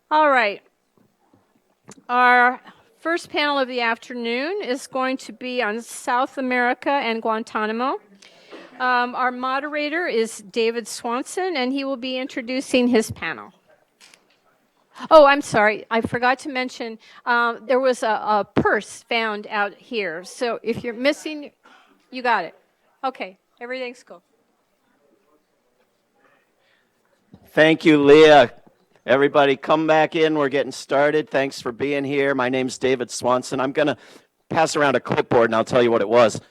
All right. Our first panel of the afternoon is going to be on South America and Guantanamo. Our moderator is David Swanson, and he will be introducing his panel. Oh, I'm sorry. I forgot to mention there was a purse found out here. So if you're missing, you got it. Okay, everything's cool. Thank you, Leah. Everybody come back in. We're getting started. Thanks for being here. My name's David Swanson. I'm going to pass around a clipboard and I'll tell you what it was.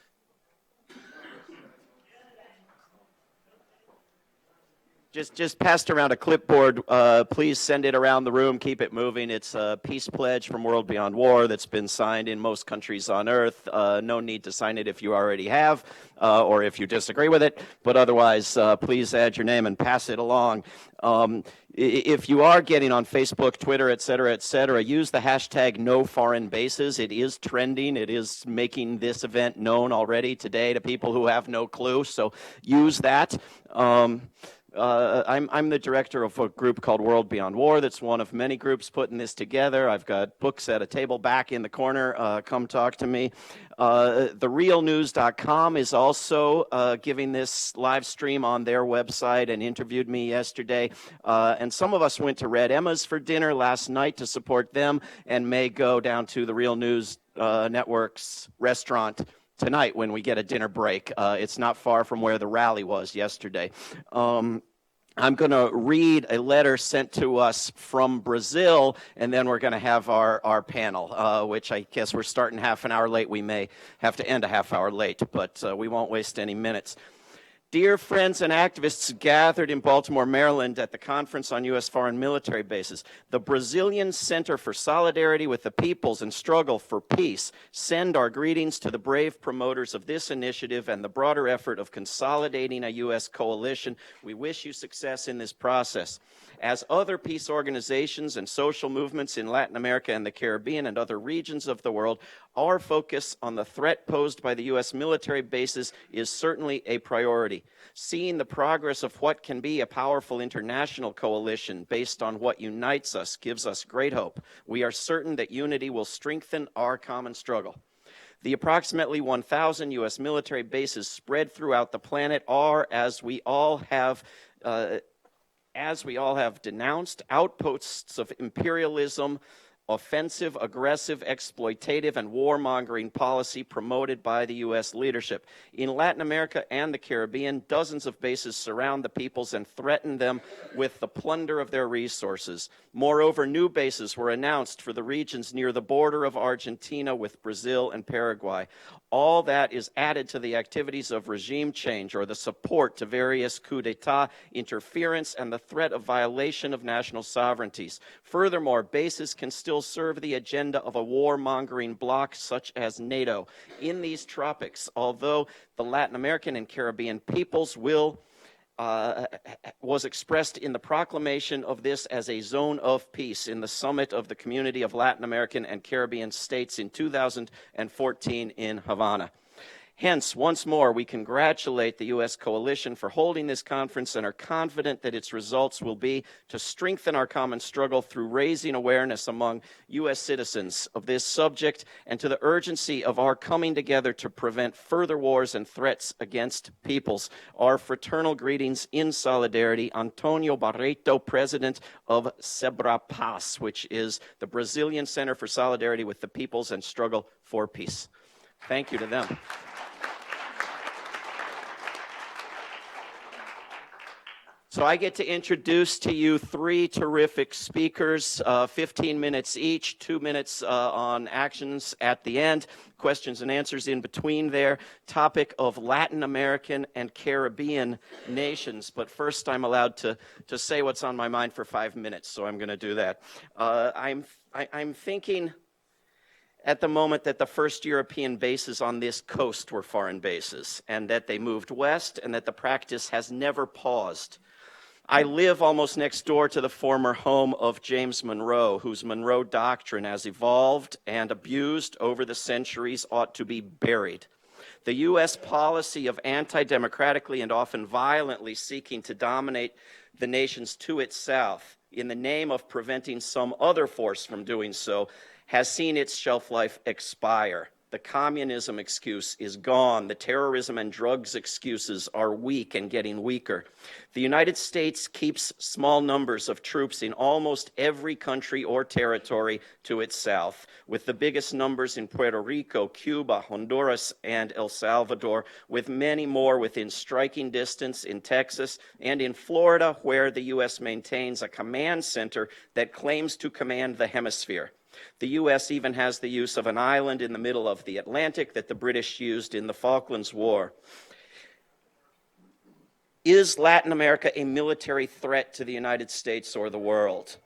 Just passed around a clipboard. Please send it around the room. Keep it moving. It's a peace pledge from World Beyond War that's been signed in most countries on Earth. No need to sign it if you already have or if you disagree with it. But otherwise, please add your name and pass it along. If you are getting on Facebook, Twitter, et cetera, use the hashtag noforeignbases. It is trending. It is making this event known already today to people who have no clue. So use that. I'm the director of a group called World Beyond War. That's one of many groups putting this together. I've got books at a table back in the corner. Come talk to me. TheRealNews.com is also giving this live stream on their website and interviewed me yesterday. And some of us went to Red Emma's for dinner last night to support them and may go down to the Real News Network's restaurant tonight when we get a dinner break. It's not far from where the rally was yesterday. I'm going to read a letter sent to us from Brazil, and then we're going to have our panel, which I guess we're starting half an hour late. We may have to end a half hour late, but we won't waste any minutes. Dear friends and activists gathered in Baltimore, Maryland at the Conference on U.S. Foreign Military Bases, the Brazilian Center for Solidarity with the Peoples and Struggle for Peace send our greetings to the brave promoters of this initiative and the broader effort of consolidating a U.S. coalition. We wish you success in this process. As other peace organizations and social movements in Latin America and the Caribbean and other regions of the world, our focus on the threat posed by the U.S. military bases is certainly a priority. Seeing the progress of what can be a powerful international coalition based on what unites us gives us great hope. We are certain that unity will strengthen our common struggle. The approximately 1,000 U.S. military bases spread throughout the planet are, as we all have denounced, outposts of imperialism, offensive, aggressive, exploitative, and warmongering policy promoted by the U.S. leadership. In Latin America and the Caribbean, dozens of bases surround the peoples and threaten them with the plunder of their resources. Moreover, new bases were announced for the regions near the border of Argentina with Brazil and Paraguay. All that is added to the activities of regime change or the support to various coup d'etat, interference, and the threat of violation of national sovereignties. Furthermore, bases can still serve the agenda of a warmongering bloc such as NATO. In these tropics, although the Latin American and Caribbean peoples was expressed in the proclamation of this as a zone of peace in the summit of the Community of Latin American and Caribbean States in 2014 in Havana. Hence, once more, we congratulate the U.S. coalition for holding this conference and are confident that its results will be to strengthen our common struggle through raising awareness among U.S. citizens of this subject and to the urgency of our coming together to prevent further wars and threats against peoples. Our fraternal greetings in solidarity, Antonio Barreto, president of SEBRA-PAS, which is the Brazilian Center for Solidarity with the Peoples and Struggle for Peace. Thank you to them. So I get to introduce to you three terrific speakers, 15 minutes each, 2 minutes on actions at the end, questions and answers in between there, topic of Latin American and Caribbean nations. But first I'm allowed to say what's on my mind for 5 minutes, so I'm going to do that. I'm thinking at the moment that the first European bases on this coast were foreign bases, and that they moved west, and that the practice has never paused. I live almost next door to the former home of James Monroe, whose Monroe Doctrine, as evolved and abused over the centuries, ought to be buried. The U.S. policy of anti-democratically and often violently seeking to dominate the nations to its south in the name of preventing some other force from doing so, has seen its shelf life expire. The communism excuse is gone. The terrorism and drugs excuses are weak and getting weaker. The United States keeps small numbers of troops in almost every country or territory to its south, with the biggest numbers in Puerto Rico, Cuba, Honduras, and El Salvador, with many more within striking distance in Texas and in Florida, where the U.S. maintains a command center that claims to command the hemisphere. The U.S. even has the use of an island in the middle of the Atlantic that the British used in the Falklands War. Is Latin America a military threat to the United States or the world?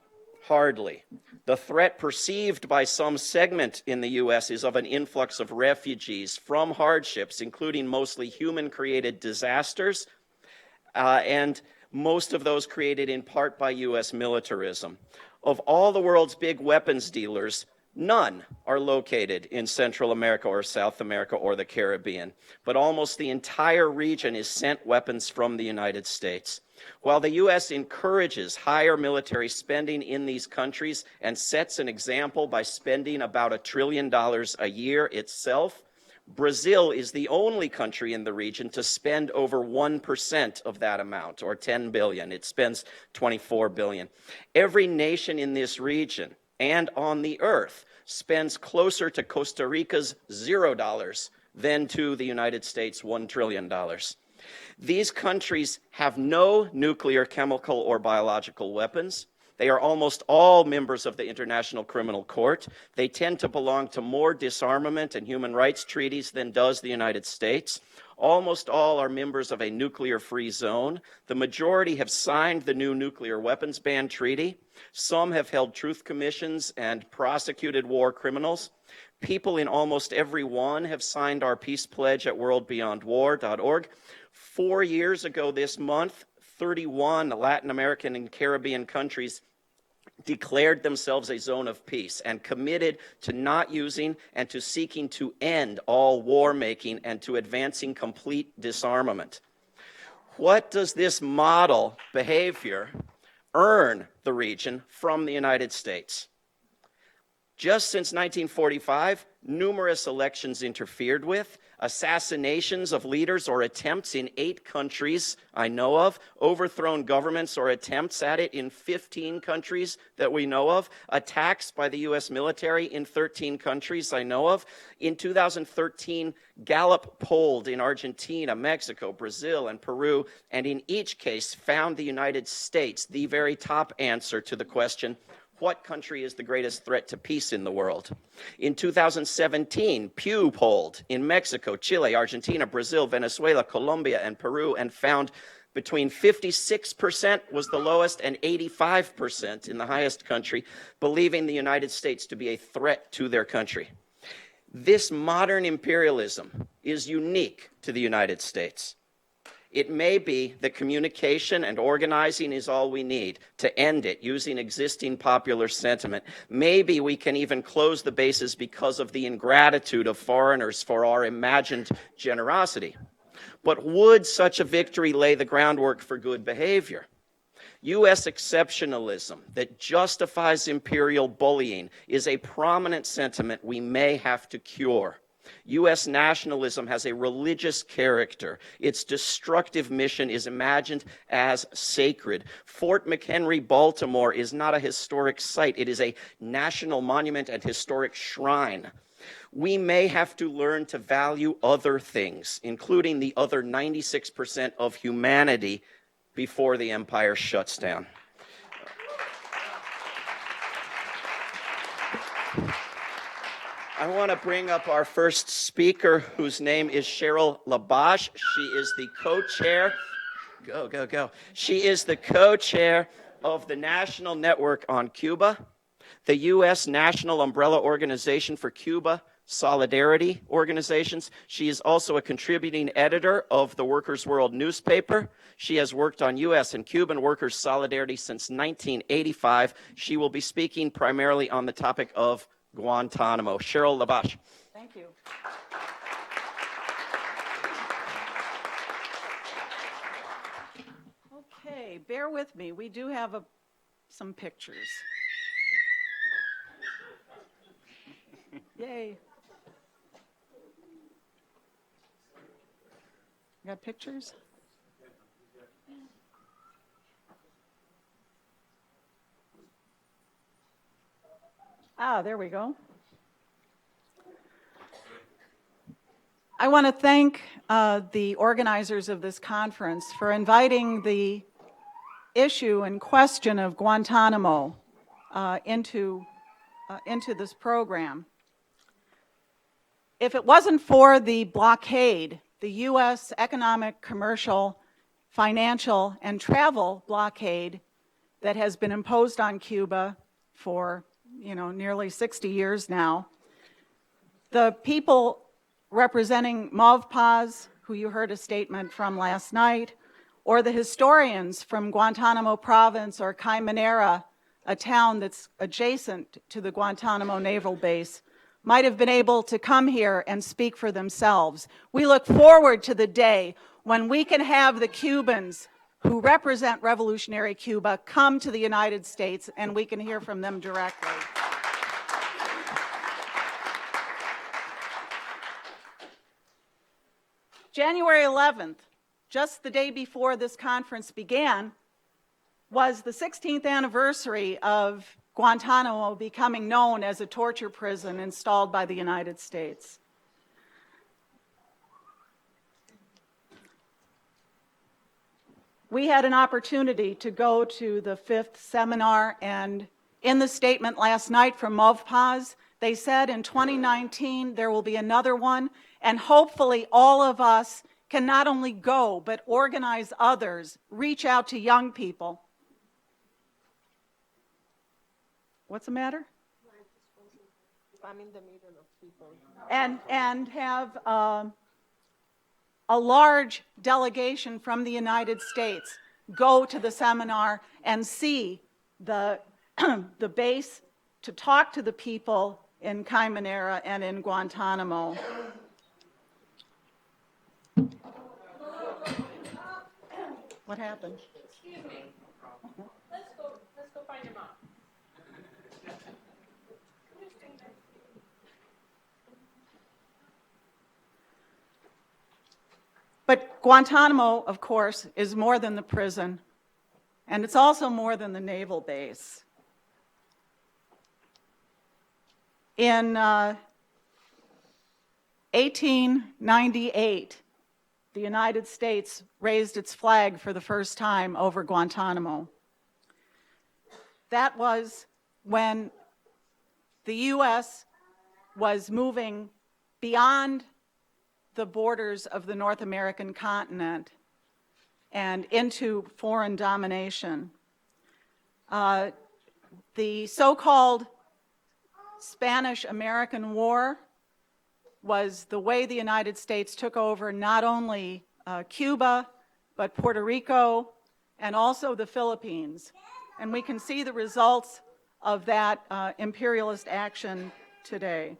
Hardly. The threat perceived by some segment in the U.S. is of an influx of refugees from hardships, including mostly human-created disasters, and most of those created in part by U.S. militarism. Of all the world's big weapons dealers, none are located in Central America or South America or the Caribbean, but almost the entire region is sent weapons from the United States. While the U.S. encourages higher military spending in these countries and sets an example by spending about $1 trillion a year itself, Brazil is the only country in the region to spend over 1% of that amount, or 10 billion. It spends 24 billion. Every nation in this region and on the earth spends closer to Costa Rica's $0 than to the United States' $1 trillion. These countries have no nuclear, chemical, or biological weapons. They are almost all members of the International Criminal Court. They tend to belong to more disarmament and human rights treaties than does the United States. Almost all are members of a nuclear-free zone. The majority have signed the new nuclear weapons ban treaty. Some have held truth commissions and prosecuted war criminals. People in almost every one have signed our peace pledge at worldbeyondwar.org. 4 years ago this month, 31 Latin American and Caribbean countries declared themselves a zone of peace and committed to not using and to seeking to end all war making and to advancing complete disarmament. What does this model behavior earn the region from the United States? Just since 1945, numerous elections interfered with, assassinations of leaders or attempts in 8 countries I know of, overthrown governments or attempts at it in 15 countries that we know of, attacks by the U.S. military in 13 countries I know of. In 2013, Gallup polled in Argentina, Mexico, Brazil, and Peru, and in each case found the United States the very top answer to the question, what country is the greatest threat to peace in the world? In 2017, Pew polled in Mexico, Chile, Argentina, Brazil, Venezuela, Colombia, and Peru, and found between 56% was the lowest and 85% in the highest country, believing the United States to be a threat to their country. This modern imperialism is unique to the United States. It may be that communication and organizing is all we need to end it using existing popular sentiment. Maybe we can even close the bases because of the ingratitude of foreigners for our imagined generosity. But would such a victory lay the groundwork for good behavior? U.S. exceptionalism that justifies imperial bullying is a prominent sentiment we may have to cure. U.S. nationalism has a religious character. Its destructive mission is imagined as sacred. Fort McHenry, Baltimore, is not a historic site. It is a national monument and historic shrine. We may have to learn to value other things, including the other 96% of humanity, before the empire shuts down. I want to bring up our first speaker, whose name is Cheryl LaBash. She is the co-chair. Go. She is the co-chair of the National Network on Cuba, the U.S. National Umbrella Organization for Cuba Solidarity Organizations. She is also a contributing editor of the Workers' World newspaper. She has worked on U.S. and Cuban workers' solidarity since 1985. She will be speaking primarily on the topic of Guantanamo. Cheryl LaBash. Thank you. Okay, bear with me. We do have a some pictures. Yay. Got pictures? Ah, there we go. I want to thank the organizers of this conference for inviting the issue and question of Guantanamo into this program. If it wasn't for the blockade, the U.S. economic, commercial, financial, and travel blockade that has been imposed on Cuba for, nearly 60 years now, the people representing MOVPAS, who you heard a statement from last night, or the historians from Guantanamo province or Caymanera, a town that's adjacent to the Guantanamo naval base, might have been able to come here and speak for themselves. We look forward to the day when we can have the Cubans who represent revolutionary Cuba come to the United States and we can hear from them directly. January 11th, just the day before this conference began, was the 16th anniversary of Guantanamo becoming known as a torture prison installed by the United States. We had an opportunity to go to the 5th seminar, and in the statement last night from MOVPAS, they said in 2019 there will be another one, and hopefully all of us can not only go, but organize others, reach out to young people. What's the matter? I'm in the middle of people. And have a large delegation from the United States go to the seminar and see the base, to talk to the people in Caymanera and in Guantanamo. What happened? Excuse me. Let's go find your mom. But Guantanamo, of course, is more than the prison, and it's also more than the naval base. In 1898, the United States raised its flag for the first time over Guantanamo. That was when the U.S. was moving beyond the borders of the North American continent and into foreign domination. The so-called Spanish-American War was the way the United States took over not only Cuba, but Puerto Rico, and also the Philippines. And we can see the results of that imperialist action today.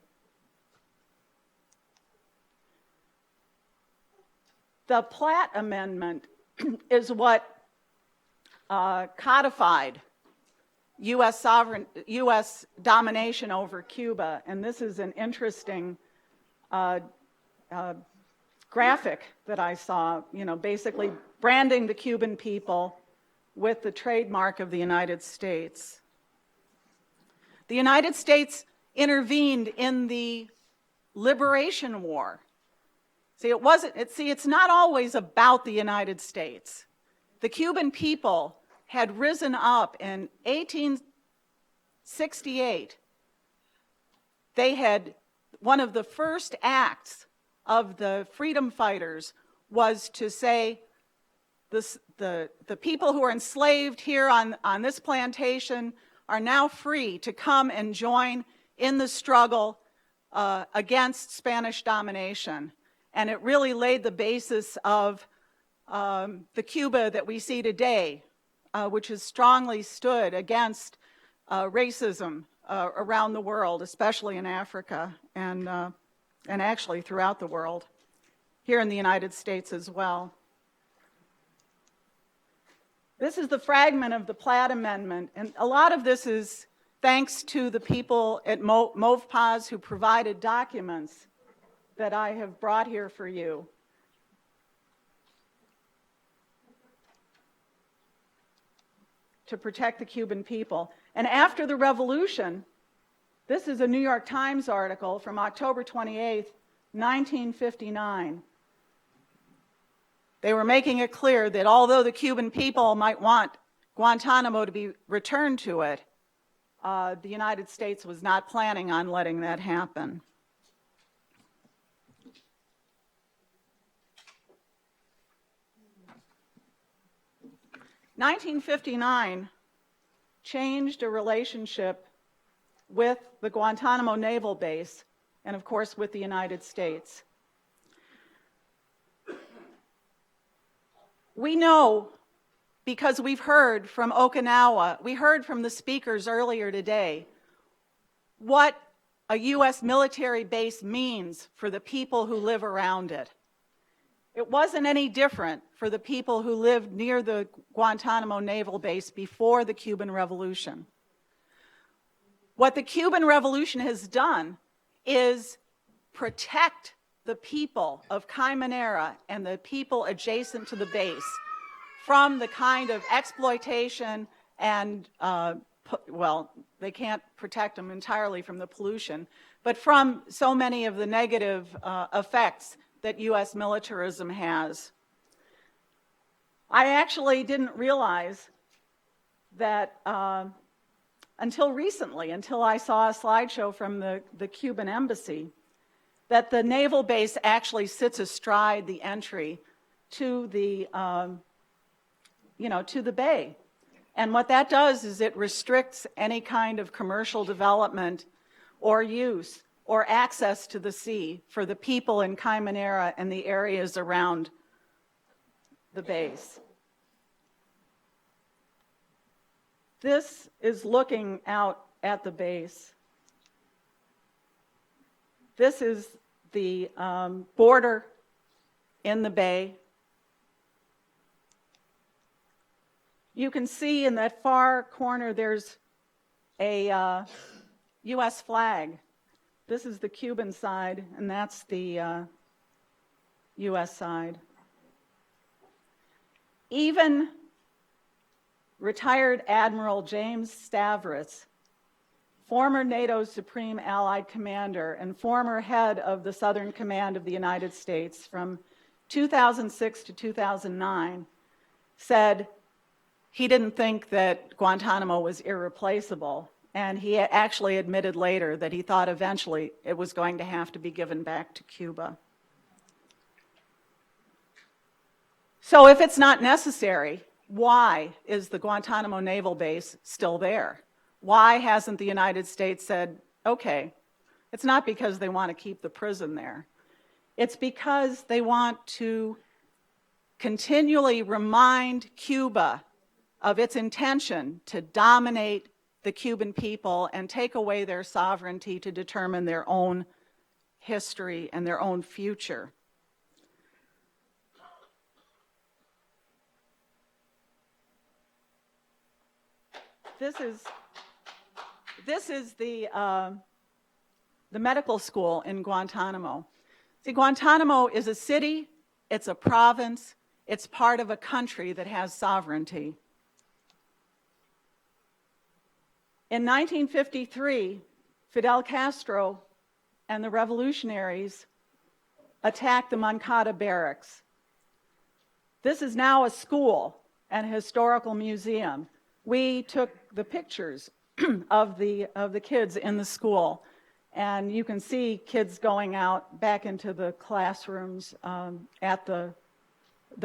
The Platt Amendment is what codified U.S. domination over Cuba, and this is an interesting graphic that I saw, basically branding the Cuban people with the trademark of the United States. The United States intervened in the Liberation War. It's not always about the United States. The Cuban people had risen up in 1868. They had, one of the first acts of the freedom fighters was to say, the people who are enslaved here on this plantation are now free to come and join in the struggle against Spanish domination. And it really laid the basis of the Cuba that we see today, which has strongly stood against racism around the world, especially in Africa and actually throughout the world, here in the United States as well. This is the fragment of the Platt Amendment, and a lot of this is thanks to the people at MOVPAS who provided documents that I have brought here for you. To protect the Cuban people. And after the revolution, this is a New York Times article from October 28, 1959. They were making it clear that although the Cuban people might want Guantanamo to be returned to it, the United States was not planning on letting that happen. In 1959 changed a relationship with the Guantanamo naval base and, of course, with the United States. We know, because we've heard from Okinawa, we heard from the speakers earlier today, what a U.S. military base means for the people who live around it. It wasn't any different for the people who lived near the Guantanamo naval base before the Cuban Revolution. What the Cuban Revolution has done is protect the people of Caymanera and the people adjacent to the base from the kind of exploitation and, well, they can't protect them entirely from the pollution, but from so many of the negative effects that U.S. militarism has. I actually didn't realize that until recently, until I saw a slideshow from the Cuban embassy, that the naval base actually sits astride the entry to the, to the bay. And what that does is it restricts any kind of commercial development or use or access to the sea for the people in Caymanera and the areas around the base. This is looking out at the base. This is the border in the bay. You can see in that far corner there's a U.S. flag. This is the Cuban side, and that's the U.S. side. Even retired Admiral James Stavros, former NATO Supreme Allied Commander and former head of the Southern Command of the United States from 2006 to 2009, said he didn't think that Guantanamo was irreplaceable. And he actually admitted later that he thought eventually it was going to have to be given back to Cuba. So if it's not necessary, why is the Guantanamo naval base still there? Why hasn't the United States said, okay, it's not because they want to keep the prison there. It's because they want to continually remind Cuba of its intention to dominate the Cuban people and take away their sovereignty to determine their own history and their own future. This is the medical school in Guantanamo. See, Guantanamo is a city, it's a province, it's part of a country that has sovereignty. In 1953, Fidel Castro and the revolutionaries attacked the Moncada barracks. This is now a school and a historical museum. We took the pictures of the kids in the school, and you can see kids going out back into the classrooms at the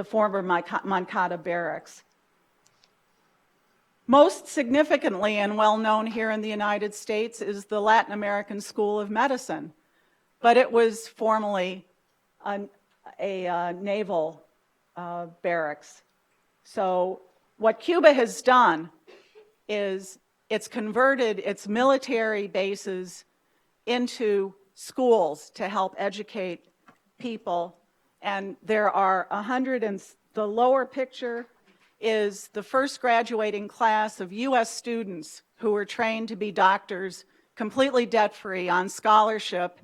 former Moncada barracks. Most significantly and well known here in the United States is the Latin American School of Medicine, but it was formerly a naval barracks. So what Cuba has done is it's converted its military bases into schools to help educate people. And there are the lower picture is the first graduating class of U.S. students who were trained to be doctors completely debt-free on scholarship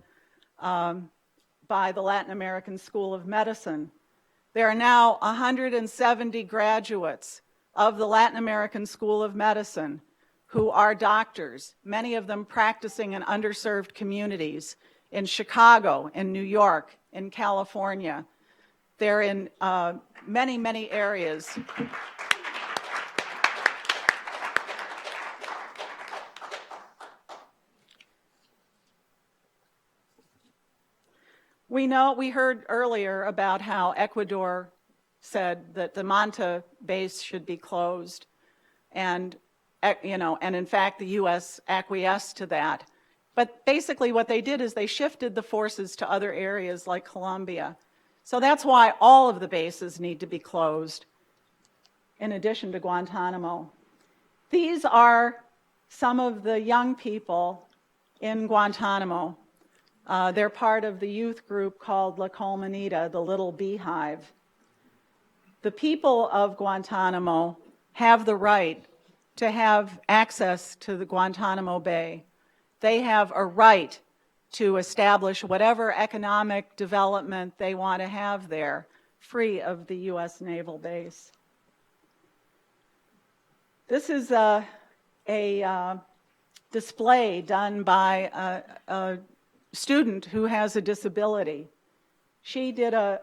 by the Latin American School of Medicine. There are now 170 graduates of the Latin American School of Medicine who are doctors, many of them practicing in underserved communities in Chicago, in New York, in California. They're in many, many areas. We heard earlier about how Ecuador said that the Manta base should be closed, and in fact the U.S. acquiesced to that. But basically what they did is they shifted the forces to other areas like Colombia. So that's why all of the bases need to be closed, in addition to Guantanamo. These are some of the young people in Guantanamo. They're part of the youth group called La Colmenita, the Little Beehive. The people of Guantanamo have the right to have access to the Guantanamo Bay. They have a right to establish whatever economic development they want to have there, free of the U.S. naval base. This is a display done by a student who has a disability. She did a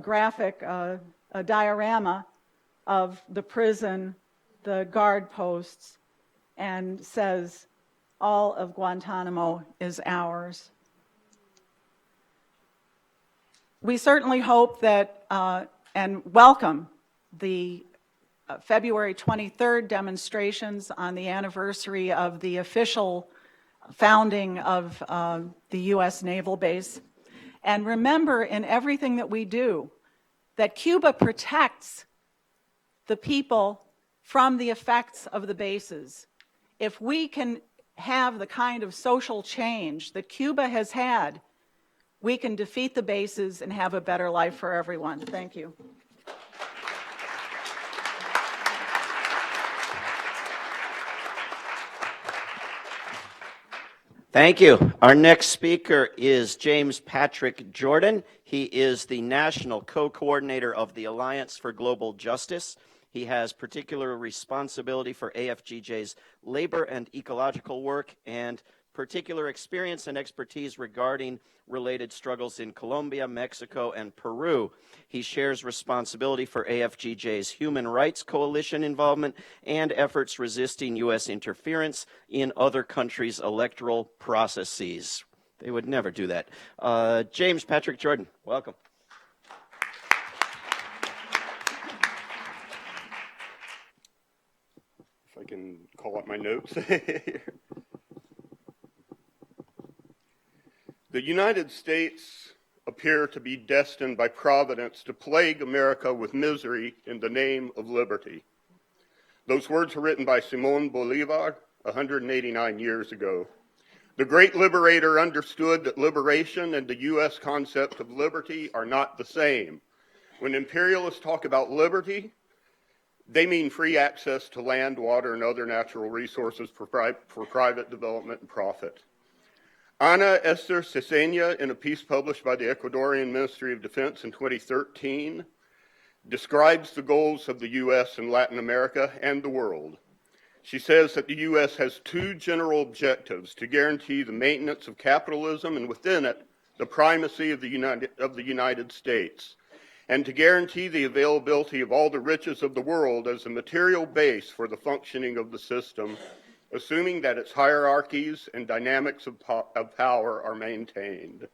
graphic, a diorama of the prison, the guard posts, and says, all of Guantanamo is ours. We certainly hope that and welcome the February 23rd demonstrations on the anniversary of the official founding of the U.S. naval base. And remember in everything that we do that Cuba protects the people from the effects of the bases. If we can have the kind of social change that Cuba has had, we can defeat the bases and have a better life for everyone. Thank you. Thank you. Our next speaker is James Patrick Jordan. He is the National Co-Coordinator of the Alliance for Global Justice. He has particular responsibility for AFGJ's labor and ecological work and particular experience and expertise regarding related struggles in Colombia, Mexico, and Peru. He shares responsibility for AFGJ's Human Rights Coalition involvement and efforts resisting U.S. interference in other countries' electoral processes. They would never do that. James Patrick Jordan, welcome. If I can call up my notes. The United States appear to be destined by Providence to plague America with misery in the name of liberty. Those words were written by Simón Bolívar 189 years ago. The great liberator understood that liberation and the U.S. concept of liberty are not the same. When imperialists talk about liberty, they mean free access to land, water, and other natural resources for private development and profit. Ana Esther Cesena, in a piece published by the Ecuadorian Ministry of Defense in 2013, describes the goals of the U.S. and Latin America and the world. She says that the U.S. has two general objectives: to guarantee the maintenance of capitalism and within it, the primacy of the United States, and to guarantee the availability of all the riches of the world as a material base for the functioning of the system, assuming that its hierarchies and dynamics of power are maintained.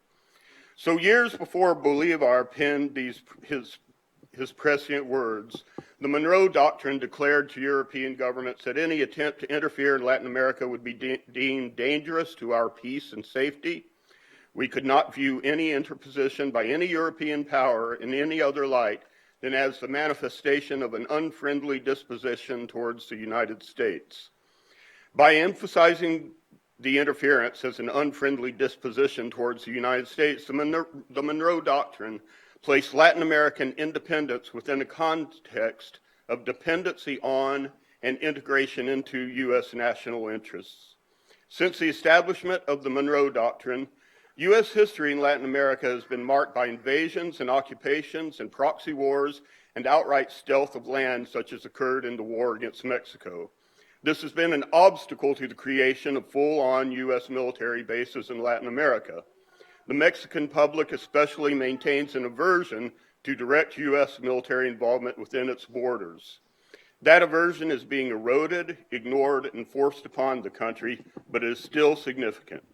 So years before Bolívar penned his prescient words, the Monroe Doctrine declared to European governments that any attempt to interfere in Latin America would be deemed dangerous to our peace and safety. We could not view any interposition by any European power in any other light than as the manifestation of an unfriendly disposition towards the United States. By emphasizing the interference as an unfriendly disposition towards the United States, the Monroe Doctrine place Latin American independence within a context of dependency on and integration into U.S. national interests. Since the establishment of the Monroe Doctrine, U.S. history in Latin America has been marked by invasions and occupations and proxy wars and outright stealth of land, such as occurred in the war against Mexico. This has been an obstacle to the creation of full-on U.S. military bases in Latin America. The Mexican public especially maintains an aversion to direct U.S. military involvement within its borders. That aversion is being eroded, ignored, and forced upon the country, but it is still significant.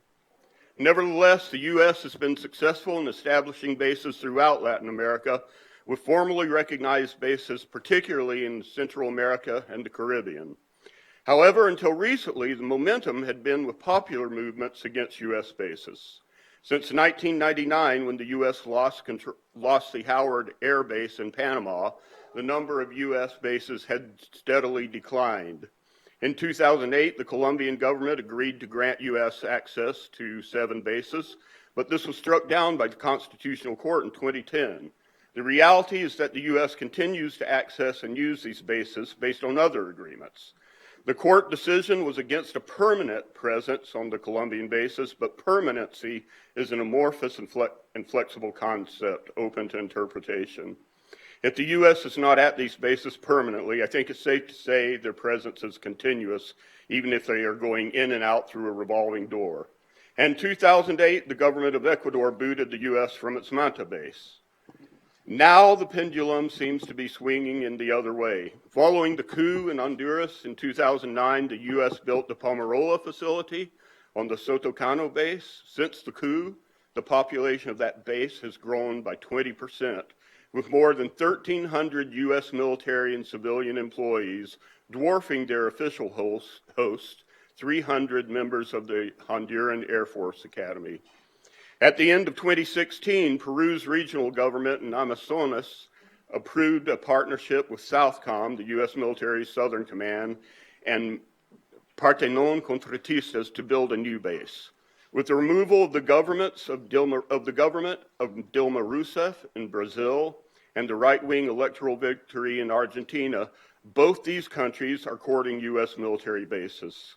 Nevertheless, the U.S. has been successful in establishing bases throughout Latin America, with formally recognized bases, particularly in Central America and the Caribbean. However, until recently, the momentum had been with popular movements against U.S. bases. Since 1999, when the U.S. lost the Howard Air Base in Panama, the number of U.S. bases had steadily declined. In 2008, the Colombian government agreed to grant U.S. access to 7 bases, but this was struck down by the Constitutional Court in 2010. The reality is that the U.S. continues to access and use these bases based on other agreements. The court decision was against a permanent presence on the Colombian bases, but permanency is an amorphous and flexible concept open to interpretation. If the U.S. is not at these bases permanently, I think it's safe to say their presence is continuous, even if they are going in and out through a revolving door. In 2008, the government of Ecuador booted the U.S. from its Manta base. Now the pendulum seems to be swinging in the other way. Following the coup in Honduras in 2009, the U.S. built the Palmarola facility on the Sotocano base. Since the coup, the population of that base has grown by 20%, with more than 1,300 U.S. military and civilian employees, dwarfing their official host, 300 members of the Honduran Air Force Academy. At the end of 2016, Peru's regional government in Amazonas approved a partnership with Southcom, the U.S. military's Southern Command, and Partenon Contratistas to build a new base. With the removal of the government of Dilma Rousseff in Brazil and the right-wing electoral victory in Argentina, both these countries are courting U.S. military bases.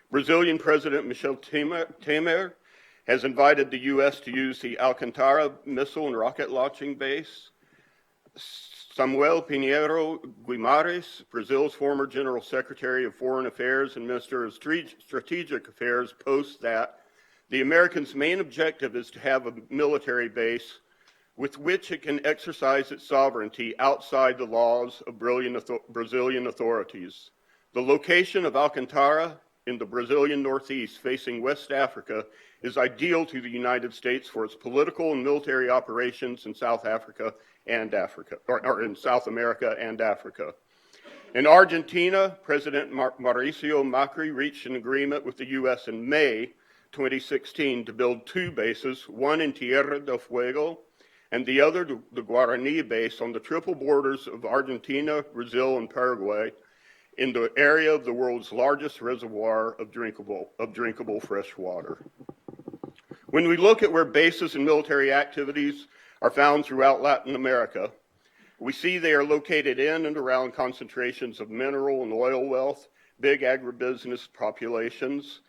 Brazilian President Michel Temer has invited the U.S. to use the Alcantara missile and rocket launching base. Samuel Pinheiro Guimarães, Brazil's former General Secretary of Foreign Affairs and Minister of Strategic Affairs, posts that the Americans' main objective is to have a military base with which it can exercise its sovereignty outside the laws of Brazilian authorities. The location of Alcantara in the Brazilian Northeast facing West Africa is ideal to the United States for its political and military operations in South Africa and Africa, or in South America and Africa. In Argentina, President Mauricio Macri reached an agreement with the U.S. in May 2016 to build 2 bases, one in Tierra del Fuego and the other, the Guarani base, on the triple borders of Argentina, Brazil, and Paraguay, in the area of the world's largest reservoir of drinkable fresh water. When we look at where bases and military activities are found throughout Latin America, we see they are located in and around concentrations of mineral and oil wealth, big agribusiness populations,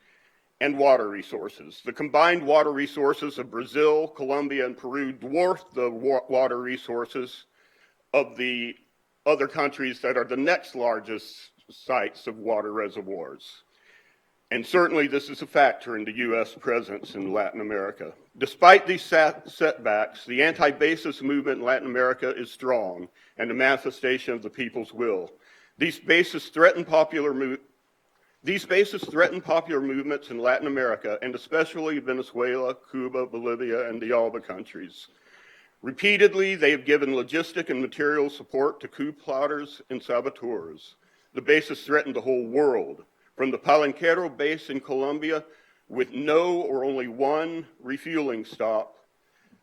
and water resources. The combined water resources of Brazil, Colombia, and Peru dwarf the water resources of the other countries that are the next largest sites of water reservoirs. And certainly this is a factor in the U.S. presence in Latin America. Despite these setbacks, the anti-basis movement in Latin America is strong and a manifestation of the people's will. These bases threaten popular movements in Latin America, and especially Venezuela, Cuba, Bolivia, and the ALBA countries. Repeatedly, they have given logistic and material support to coup plotters and saboteurs. The bases threaten the whole world. From the Palenquero base in Colombia, with no or only one refueling stop,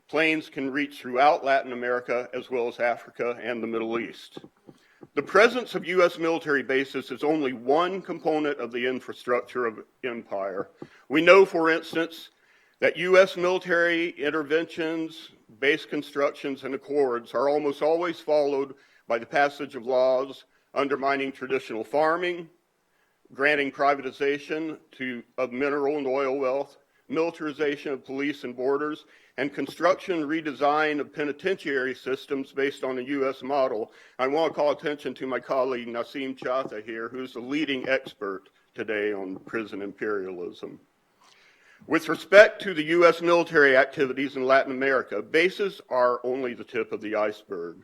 planes can reach throughout Latin America as well as Africa and the Middle East. The presence of U.S. military bases is only one component of the infrastructure of empire. We know, for instance, that U.S. military interventions, base constructions, and accords are almost always followed by the passage of laws undermining traditional farming, granting privatization of mineral and oil wealth, militarization of police and borders, and construction and redesign of penitentiary systems based on a U.S. model. I want to call attention to my colleague Nassim Chata here, who's the leading expert today on prison imperialism. With respect to the U.S. military activities in Latin America, bases are only the tip of the iceberg.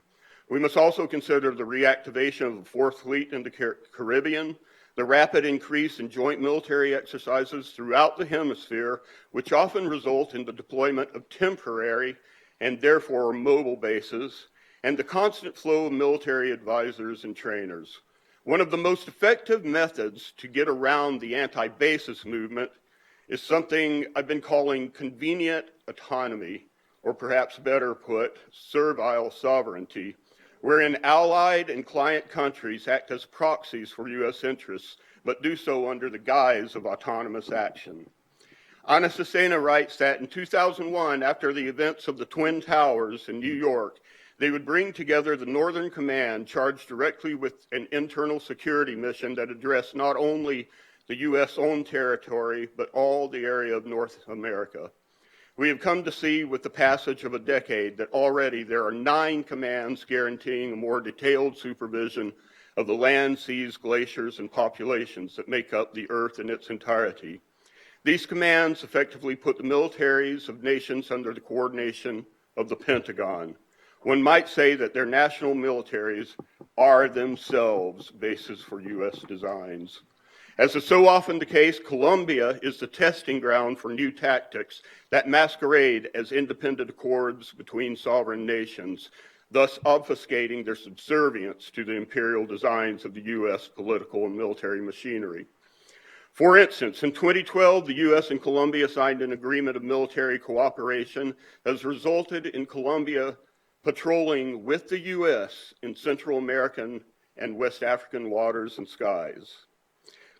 We must also consider the reactivation of the Fourth Fleet in the Caribbean, the rapid increase in joint military exercises throughout the hemisphere, which often result in the deployment of temporary and therefore mobile bases, and the constant flow of military advisors and trainers. One of the most effective methods to get around the anti-basis movement is something I've been calling convenient autonomy, or perhaps better put, servile sovereignty, wherein allied and client countries act as proxies for U.S. interests, but do so under the guise of autonomous action. Ana Cesena writes that in 2001, after the events of the Twin Towers in New York, they would bring together the Northern Command charged directly with an internal security mission that addressed not only the U.S.-owned territory, but all the area of North America. We have come to see with the passage of a decade that already there are 9 commands guaranteeing a more detailed supervision of the land, seas, glaciers, and populations that make up the Earth in its entirety. These commands effectively put the militaries of nations under the coordination of the Pentagon. One might say that their national militaries are themselves bases for U.S. designs. As is so often the case, Colombia is the testing ground for new tactics that masquerade as independent accords between sovereign nations, thus obfuscating their subservience to the imperial designs of the U.S. political and military machinery. For instance, in 2012, the U.S. and Colombia signed an agreement of military cooperation that has resulted in Colombia patrolling with the U.S. in Central American and West African waters and skies.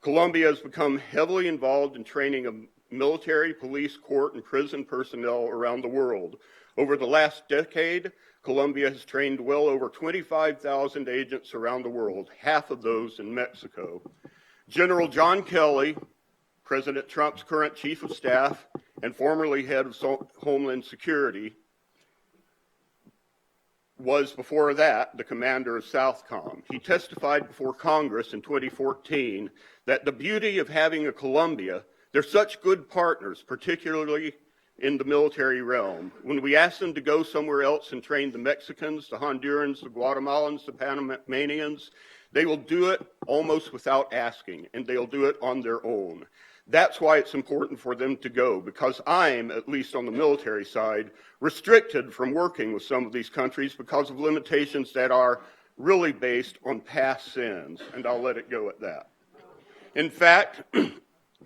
Colombia has become heavily involved in training of military, police, court, and prison personnel around the world. Over the last decade, Colombia has trained well over 25,000 agents around the world, half of those in Mexico. General John Kelly, President Trump's current chief of staff and formerly head of Homeland Security, was before that the commander of Southcom. He testified before Congress in 2014 that the beauty of having a Colombia, they're such good partners, particularly in the military realm. When we ask them to go somewhere else and train the Mexicans, the Hondurans, the Guatemalans, the Panamanians, they will do it almost without asking, and they'll do it on their own. That's why it's important for them to go, because I'm, at least on the military side, restricted from working with some of these countries because of limitations that are really based on past sins, and I'll let it go at that. In fact,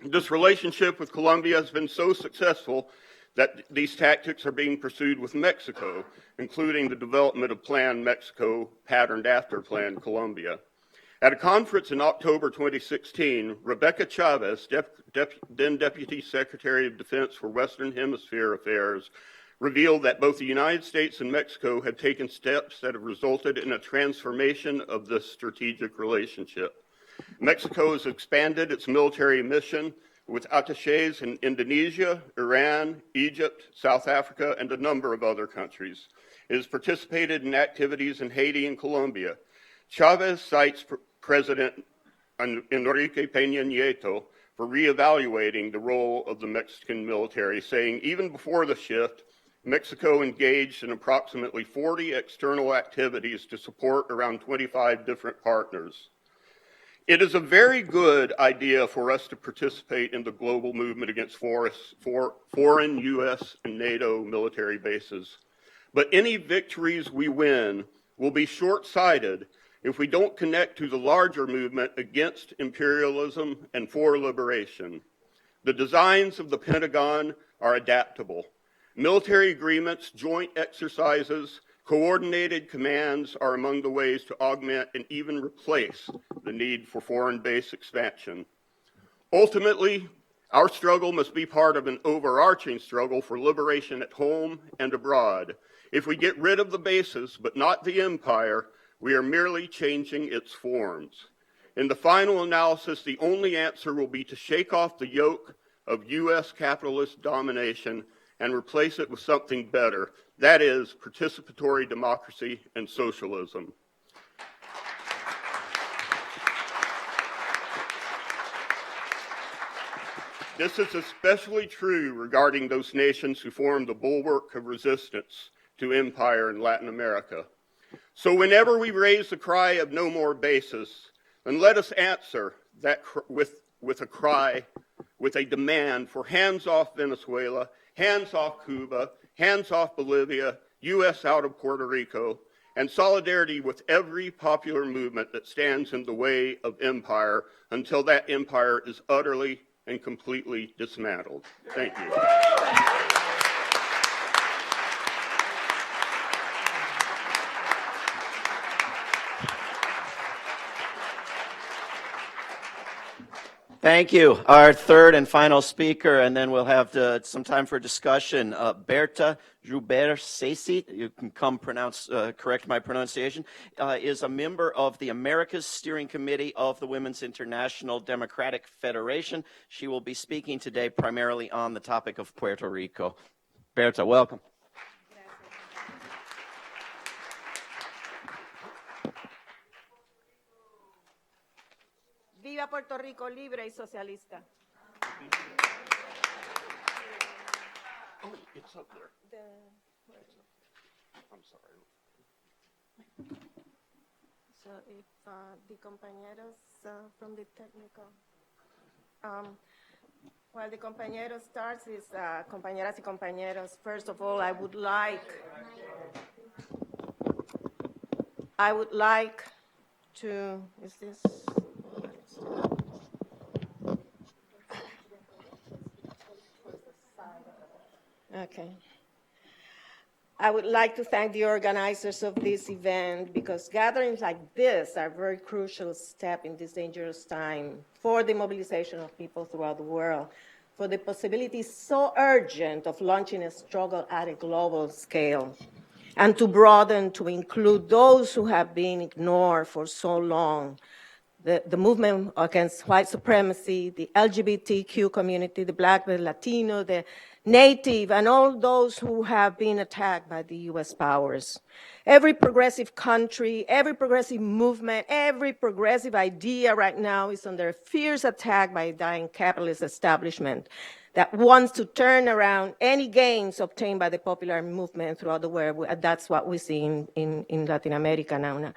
this relationship with Colombia has been so successful that these tactics are being pursued with Mexico, including the development of Plan Mexico, patterned after Plan Colombia. At a conference in October 2016, Rebecca Chavez, then Deputy Secretary of Defense for Western Hemisphere Affairs, revealed that both the United States and Mexico had taken steps that have resulted in a transformation of this strategic relationship. Mexico has expanded its military mission with attachés in Indonesia, Iran, Egypt, South Africa, and a number of other countries. It has participated in activities in Haiti and Colombia. Chavez cites President Enrique Peña Nieto for reevaluating the role of the Mexican military, saying even before the shift, Mexico engaged in approximately 40 external activities to support around 25 different partners. It is a very good idea for us to participate in the global movement against foreign U.S. and NATO military bases. But any victories we win will be short-sighted if we don't connect to the larger movement against imperialism and for liberation. The designs of the Pentagon are adaptable. Military agreements, joint exercises, coordinated commands are among the ways to augment and even replace the need for foreign base expansion. Ultimately, Our struggle must be part of an overarching struggle for liberation at home and abroad. If we get rid of the bases, but not the empire, we are merely changing its forms. In the final analysis, the only answer will be to shake off the yoke of U.S. capitalist domination and replace it with something better. That is participatory democracy and socialism. This is especially true regarding those nations who formed the bulwark of resistance to empire in Latin America. So whenever we raise the cry of no more bases, then let us answer that with a cry, with a demand for hands off Venezuela, hands off Cuba, hands off Bolivia, U.S. out of Puerto Rico, and solidarity with every popular movement that stands in the way of empire until that empire is utterly and completely dismantled. Thank you. Thank you. Our third and final speaker, and then we'll have some time for discussion. Berta Joubert-Ceci, you can correct my pronunciation, is a member of the Americas Steering Committee of the Women's International Democratic Federation. She will be speaking today primarily on the topic of Puerto Rico. Berta, welcome. Viva Puerto Rico libre y socialista. Oh, it's up there. I'm sorry. So if the compañeros from the technical, while the compañero starts, is compañeras y compañeros. First of all, I would like to. Is this? Okay. I would like to thank the organizers of this event because gatherings like this are a very crucial step in this dangerous time for the mobilization of people throughout the world, for the possibility so urgent of launching a struggle at a global scale, and to broaden to include those who have been ignored for so long. The movement against white supremacy, the LGBTQ community, the Black, the Latino, the Native, and all those who have been attacked by the US powers. Every progressive country, every progressive movement, every progressive idea right now is under fierce attack by a dying capitalist establishment that wants to turn around any gains obtained by the popular movement throughout the world. That's what we see in Latin America now.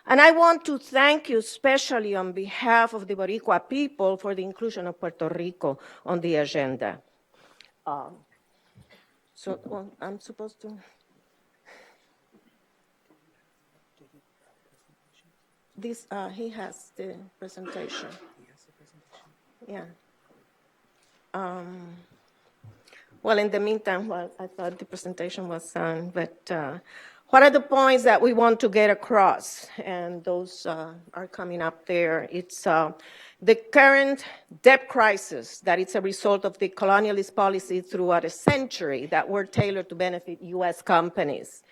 And I want to thank you especially on behalf of the Boricua people for the inclusion of Puerto Rico on the agenda. I'm supposed to. This, he has the presentation. Yeah. Well, in the meantime, I thought the presentation was done, but what are the points that we want to get across? And those are coming up there. It's the current debt crisis, that it's a result of the colonialist policy throughout a century that were tailored to benefit US companies,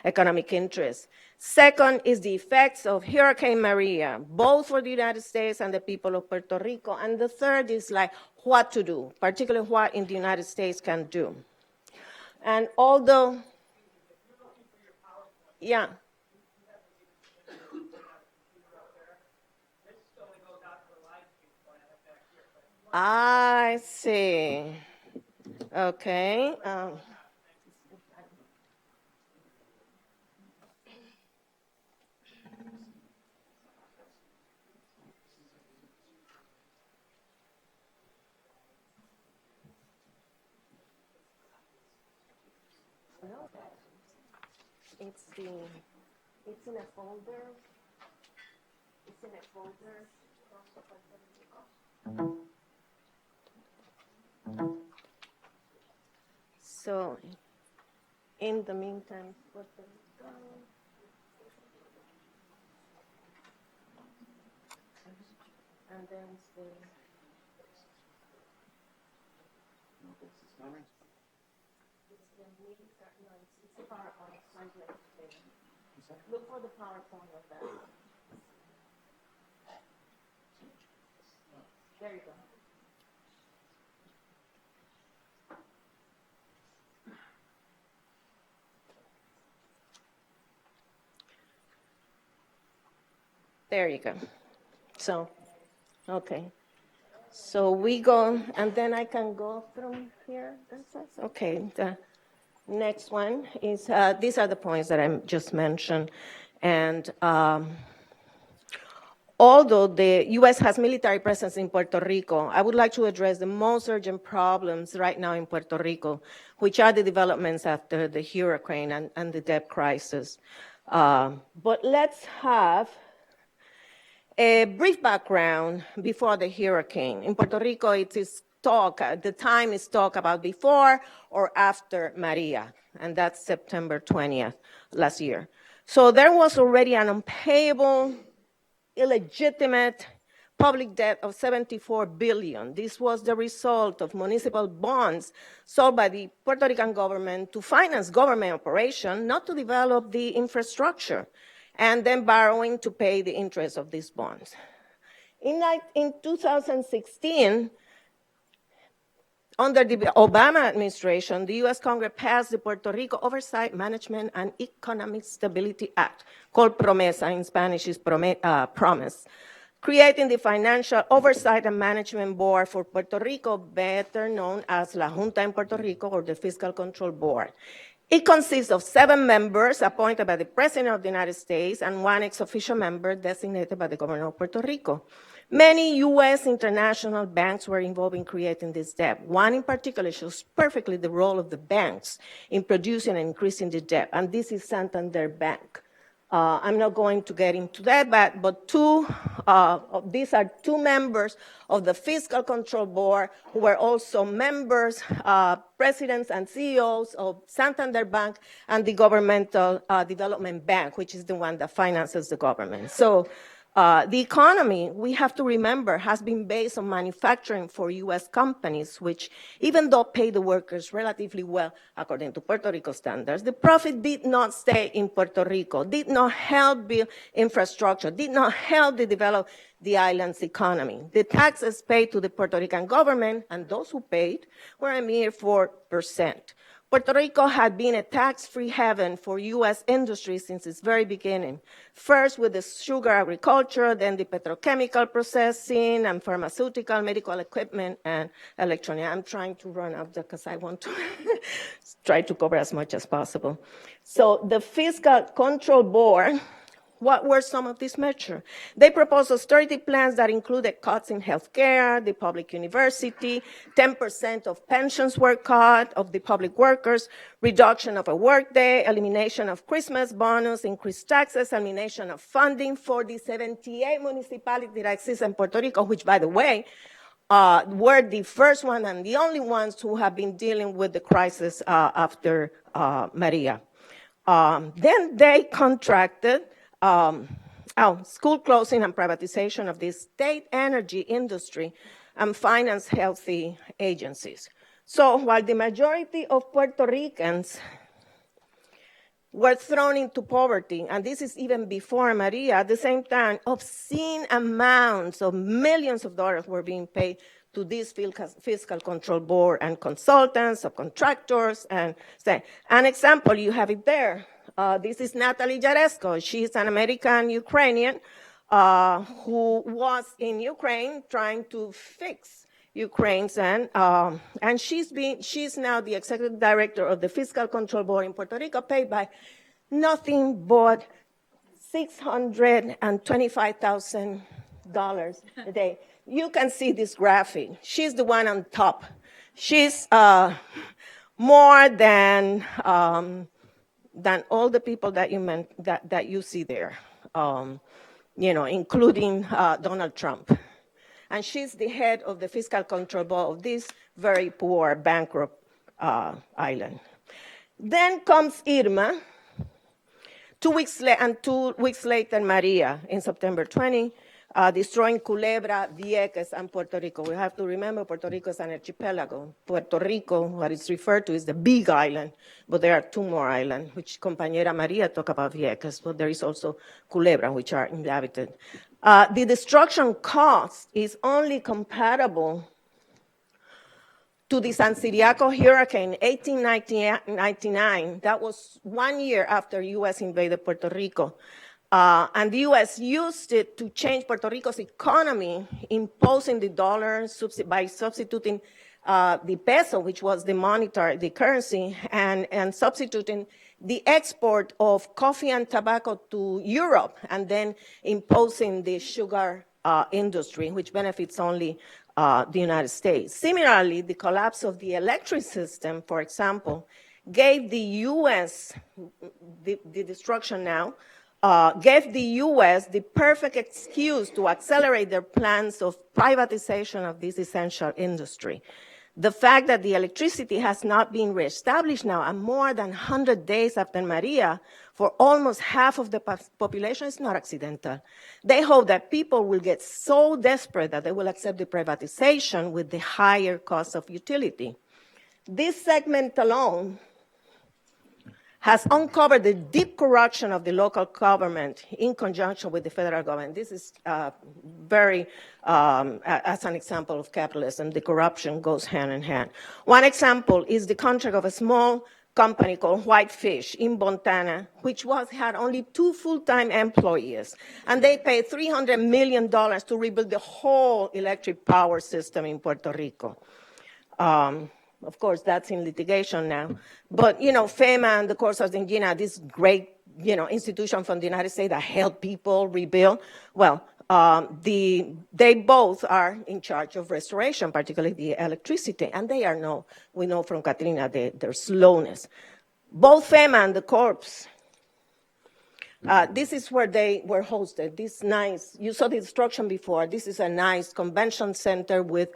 economic interests. Second is the effects of Hurricane Maria, both for the United States and the people of Puerto Rico. And the third is like what to do, particularly what in the United States can do. And although, yeah. I see. Okay. It's in a folder. It's in a folder. So, in the meantime, and then Look for the PowerPoint of that. There you go. There you go. So, okay. So we go, and then I can go from here. Okay. The next one is, these are the points that I just mentioned. And although the U.S. has military presence in Puerto Rico, I would like to address the most urgent problems right now in Puerto Rico, which are the developments after the hurricane and the debt crisis. But let's have a brief background before the hurricane. In Puerto Rico, it is the time is talk about before or after Maria, and that's September 20th last year. So there was already an unpayable, illegitimate public debt of $74 billion. This was the result of municipal bonds sold by the Puerto Rican government to finance government operation, not to develop the infrastructure, and then borrowing to pay the interest of these bonds. In 2016, under the Obama administration, the U.S. Congress passed the Puerto Rico Oversight, Management, and Economic Stability Act, called PROMESA, in Spanish is Promise, creating the Financial Oversight and Management Board for Puerto Rico, better known as La Junta en Puerto Rico, or the Fiscal Control Board. It consists of 7 members appointed by the President of the United States and 1 ex-officio member designated by the Governor of Puerto Rico. Many U.S. international banks were involved in creating this debt. One in particular shows perfectly the role of the banks in producing and increasing the debt, and this is Santander Bank. I'm not going to get into that, but these are 2 members of the Fiscal Control Board who were also members, presidents and CEOs of Santander Bank and the Governmental Development Bank, which is the one that finances the government. So the economy, we have to remember, has been based on manufacturing for U.S. companies, which, even though pay the workers relatively well, according to Puerto Rico standards, the profit did not stay in Puerto Rico, did not help build infrastructure, did not help to develop the island's economy. The taxes paid to the Puerto Rican government, and those who paid, were a mere 4%. Puerto Rico had been a tax-free haven for U.S. industry since its very beginning, first with the sugar agriculture, then the petrochemical processing and pharmaceutical, medical equipment, and electronics. I'm trying to run up because I want to try to cover as much as possible. So the Fiscal Control Board, what were some of these measures? They proposed austerity plans that included cuts in healthcare, the public university, 10% of pensions were cut of the public workers, reduction of a workday, elimination of Christmas bonus, increased taxes, elimination of funding for the 78 municipalities that exist in Puerto Rico, which, by the way, were the first one and the only ones who have been dealing with the crisis after Maria. Then they contracted school closing and privatization of the state energy industry and finance healthy agencies. So while the majority of Puerto Ricans were thrown into poverty, and this is even before Maria, at the same time, obscene amounts of millions of dollars were being paid to this Fiscal Control Board and consultants, subcontractors, and an example, you have it there. This is Natalie Jaresko. She's an American-Ukrainian who was in Ukraine trying to fix Ukraine's end. And she's now the executive director of the Fiscal Control Board in Puerto Rico, paid by nothing but $625,000 a day. You can see this graphic. She's the one on top. She's more than all the people that you see there, including Donald Trump. And she's the head of the Fiscal Control Board of this very poor, bankrupt island. Then comes Irma, 2 weeks later, Maria in September 20. destroying Culebra, Vieques, and Puerto Rico. We have to remember Puerto Rico is an archipelago. Puerto Rico, what is referred to, is the big island, but there are two more islands, which Compañera Maria talked about Vieques, but there is also Culebra, which are inhabited. The destruction cost is only comparable to the San Ciriaco hurricane, 1899. That was 1 year after U.S. invaded Puerto Rico. And the U.S. used it to change Puerto Rico's economy, imposing the dollar by substituting the peso, which was the currency, and substituting the export of coffee and tobacco to Europe, and then imposing the sugar industry, which benefits only the United States. Similarly, the collapse of the electric system, for example, gave the U.S., the destruction now, gave the U.S. the perfect excuse to accelerate their plans of privatization of this essential industry. The fact that the electricity has not been reestablished now, and more than 100 days after Maria, for almost half of the population is not accidental. They hope that people will get so desperate that they will accept the privatization with the higher cost of utility. This segment alone has uncovered the deep corruption of the local government in conjunction with the federal government. This is very, as an example of capitalism, the corruption goes hand in hand. One example is the contract of a small company called Whitefish in Montana, which had only 2 full-time employees, and they paid $300 million to rebuild the whole electric power system in Puerto Rico. Of course, that's in litigation now. But, FEMA and the Corps Argentina, this great, institution from the United States that help people rebuild, well, they both are in charge of restoration, particularly the electricity, and we know from Katrina their slowness. Both FEMA and the Corps, this is where they were hosted. This nice, you saw the instruction before. This is a nice convention center with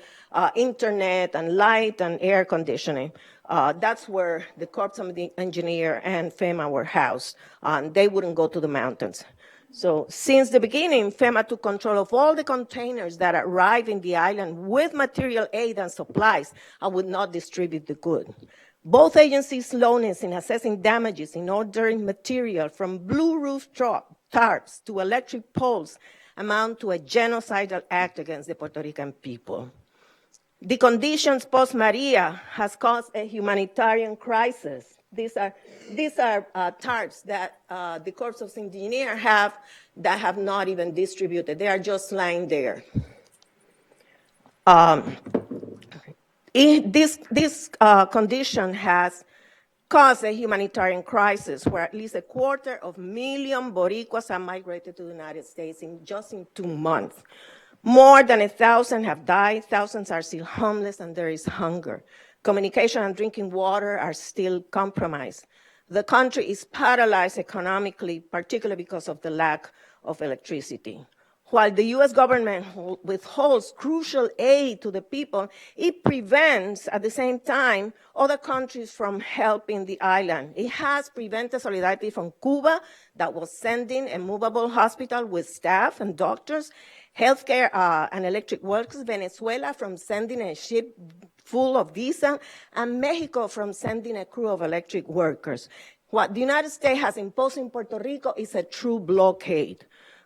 internet and light and air conditioning. That's where the Corps of the Engineer and FEMA were housed. They wouldn't go to the mountains. So since the beginning, FEMA took control of all the containers that arrived in the island with material aid and supplies and would not distribute the good. Both agencies' slowness in assessing damages in ordering material from blue roof tarps to electric poles amount to a genocidal act against the Puerto Rican people. The conditions post-Maria has caused a humanitarian crisis. These are tarps that the Corps of Engineers have that have not even distributed. They are just lying there. This condition has caused a humanitarian crisis where at least 250,000 Boricuas have migrated to the United States in 2 months. More than 1,000 have died, thousands are still homeless, and there is hunger. Communication and drinking water are still compromised. The country is paralyzed economically, particularly because of the lack of electricity. While the U.S. government withholds crucial aid to the people, it prevents, at the same time, other countries from helping the island. It has prevented solidarity from Cuba, that was sending a movable hospital with staff and doctors, healthcare and electric workers, Venezuela from sending a ship full of diesel, and Mexico from sending a crew of electric workers. What the United States has imposed in Puerto Rico is a true blockade.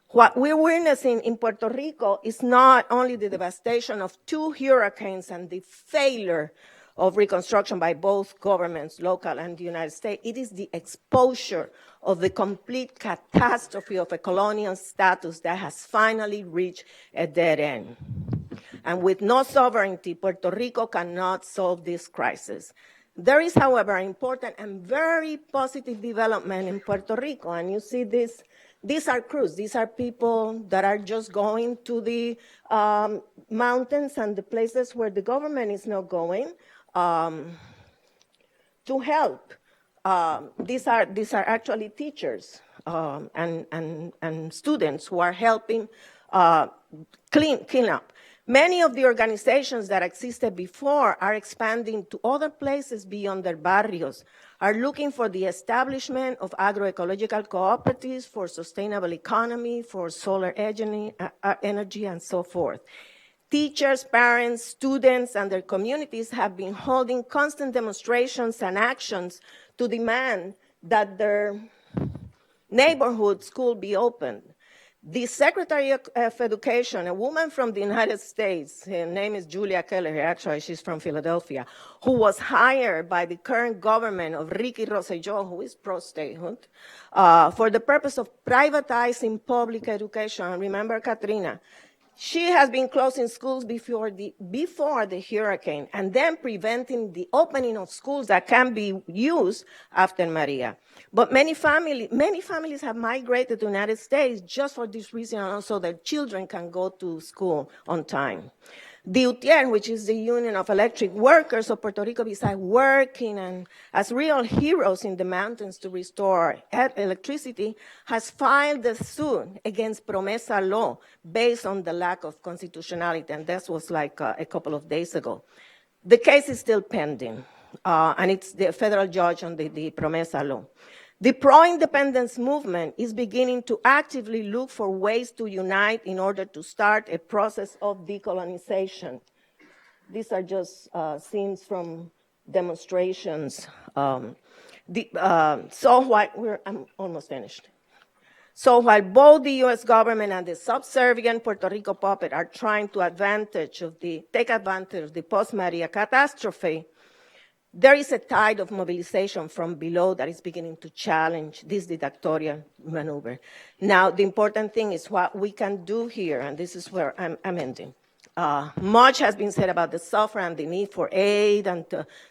What we're witnessing in Puerto Rico is not only the devastation of 2 hurricanes and the failure of reconstruction by both governments, local and the United States, it is the exposure of the complete catastrophe of a colonial status that has finally reached a dead end. And with no sovereignty, Puerto Rico cannot solve this crisis. There is, however, an important and very positive development in Puerto Rico, and you see this. These are crews. These are people that are just going to the mountains and the places where the government is not going to help. These are actually teachers and students who are helping clean up. Many of the organizations that existed before are expanding to other places beyond their barrios, are looking for the establishment of agroecological cooperatives for sustainable economy, for solar energy, and so forth. Teachers, parents, students, and their communities have been holding constant demonstrations and actions to demand that their neighborhood school be opened. The Secretary of Education, a woman from the United States, her name is Julia Keller, actually she's from Philadelphia, who was hired by the current government of Ricky Rosselló, who is pro-statehood, for the purpose of privatizing public education. Remember Katrina? She has been closing schools before the hurricane and then preventing the opening of schools that can be used after Maria. But many families have migrated to the United States just for this reason, and so their children can go to school on time. The UTIER, which is the Union of Electric Workers of Puerto Rico, besides working and as real heroes in the mountains to restore electricity, has filed a suit against Promesa law based on the lack of constitutionality, and this was like a couple of days ago. The case is still pending, and it's the federal judge on the Promesa law. The pro-independence movement is beginning to actively look for ways to unite in order to start a process of decolonization. These are just scenes from demonstrations. I'm almost finished. So while both the U.S. government and the subservient Puerto Rico puppet are trying to take advantage of the post-Maria catastrophe, there is a tide of mobilization from below that is beginning to challenge this dictatorial maneuver. Now, the important thing is what we can do here, and this is where I'm ending. Much has been said about the suffering and the need for aid and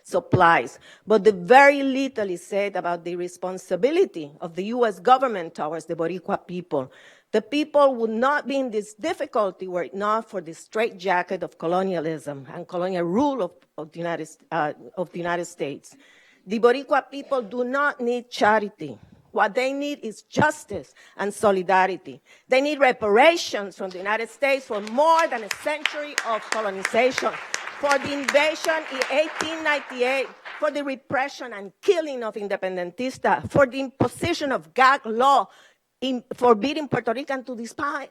supplies, but the very little is said about the responsibility of the U.S. government towards the Boricua people. The people would not be in this difficulty were it not for the straitjacket of colonialism and colonial rule of the United States. The Boricua people do not need charity. What they need is justice and solidarity. They need reparations from the United States for more than a century of colonization, for the invasion in 1898, for the repression and killing of independentistas, for the imposition of gag law forbidding Puerto Rican to display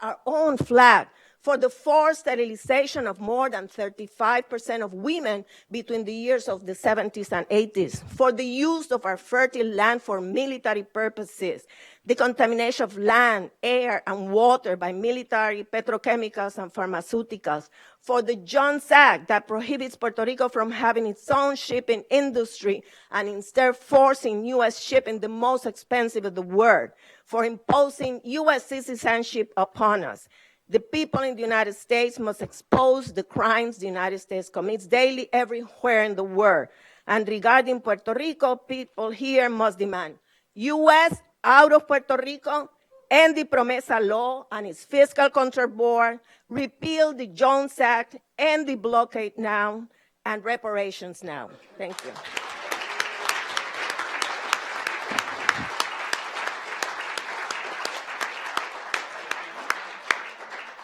our own flag, for the forced sterilization of more than 35% of women between the years of the 70s and 80s, for the use of our fertile land for military purposes, the contamination of land, air, and water by military, petrochemicals, and pharmaceuticals, for the Jones Act that prohibits Puerto Rico from having its own shipping industry and instead forcing U.S. shipping, the most expensive of the world, for imposing U.S. citizenship upon us. The people in the United States must expose the crimes the United States commits daily everywhere in the world. And regarding Puerto Rico, people here must demand U.S. out of Puerto Rico, end the Promesa law and its fiscal control board, repeal the Jones Act, end the blockade now, and reparations now. Thank you.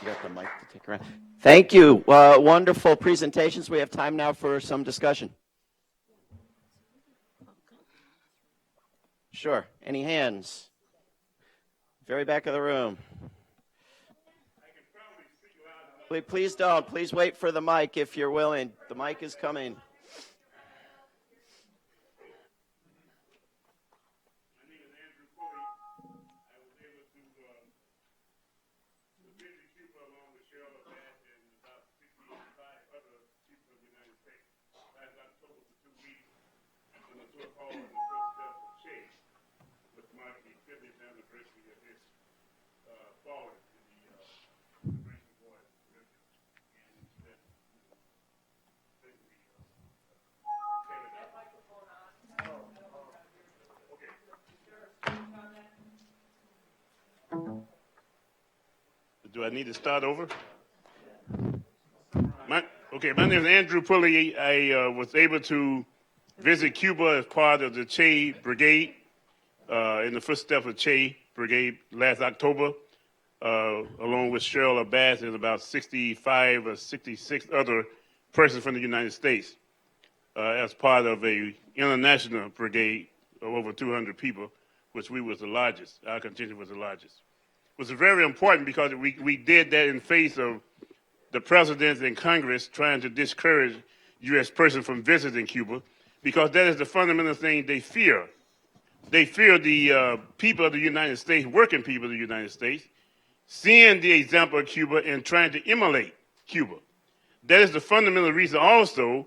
You got the mic to take around. Thank you. Wonderful presentations. We have time now for some discussion. Sure. Any hands? Very back of the room. Please don't. Please wait for the mic if you're willing. The mic is coming. Cuba along with Cheryl, LaBash, and about 65 other people in the United States. Last October for 2 weeks, on a tour called The First Step of Che, which marked the 50th anniversary of his falling in the Immigration War in the Caribbean. And instead, do I need to start over? My name is Andrew Pulley. I was able to visit Cuba as part of the Che Brigade, in the footsteps of Che Brigade last October. along with Cheryl, LaBash, and about 65 or 66 other persons from the United States as part of a international brigade of over 200 people, which we was the largest. Our contingent was the largest. It was very important because we did that in face of the president and Congress trying to discourage U.S. persons from visiting Cuba, because that is the fundamental thing they fear. They fear the people of the United States, working people of the United States, seeing the example of Cuba and trying to emulate Cuba. That is the fundamental reason also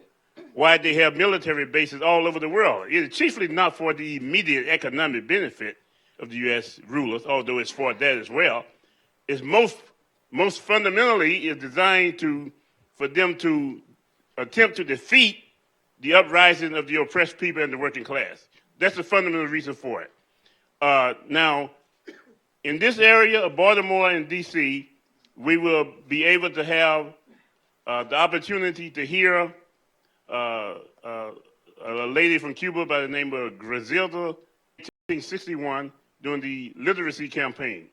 why they have military bases all over the world. It is chiefly not for the immediate economic benefit of the U.S. rulers, although it's for that as well. It's most fundamentally is designed for them to attempt to defeat the uprising of the oppressed people and the working class. That's the fundamental reason for it. Now, in this area of Baltimore and D.C., we will be able to have the opportunity to hear a lady from Cuba by the name of Griselda, 1961, during the literacy campaign.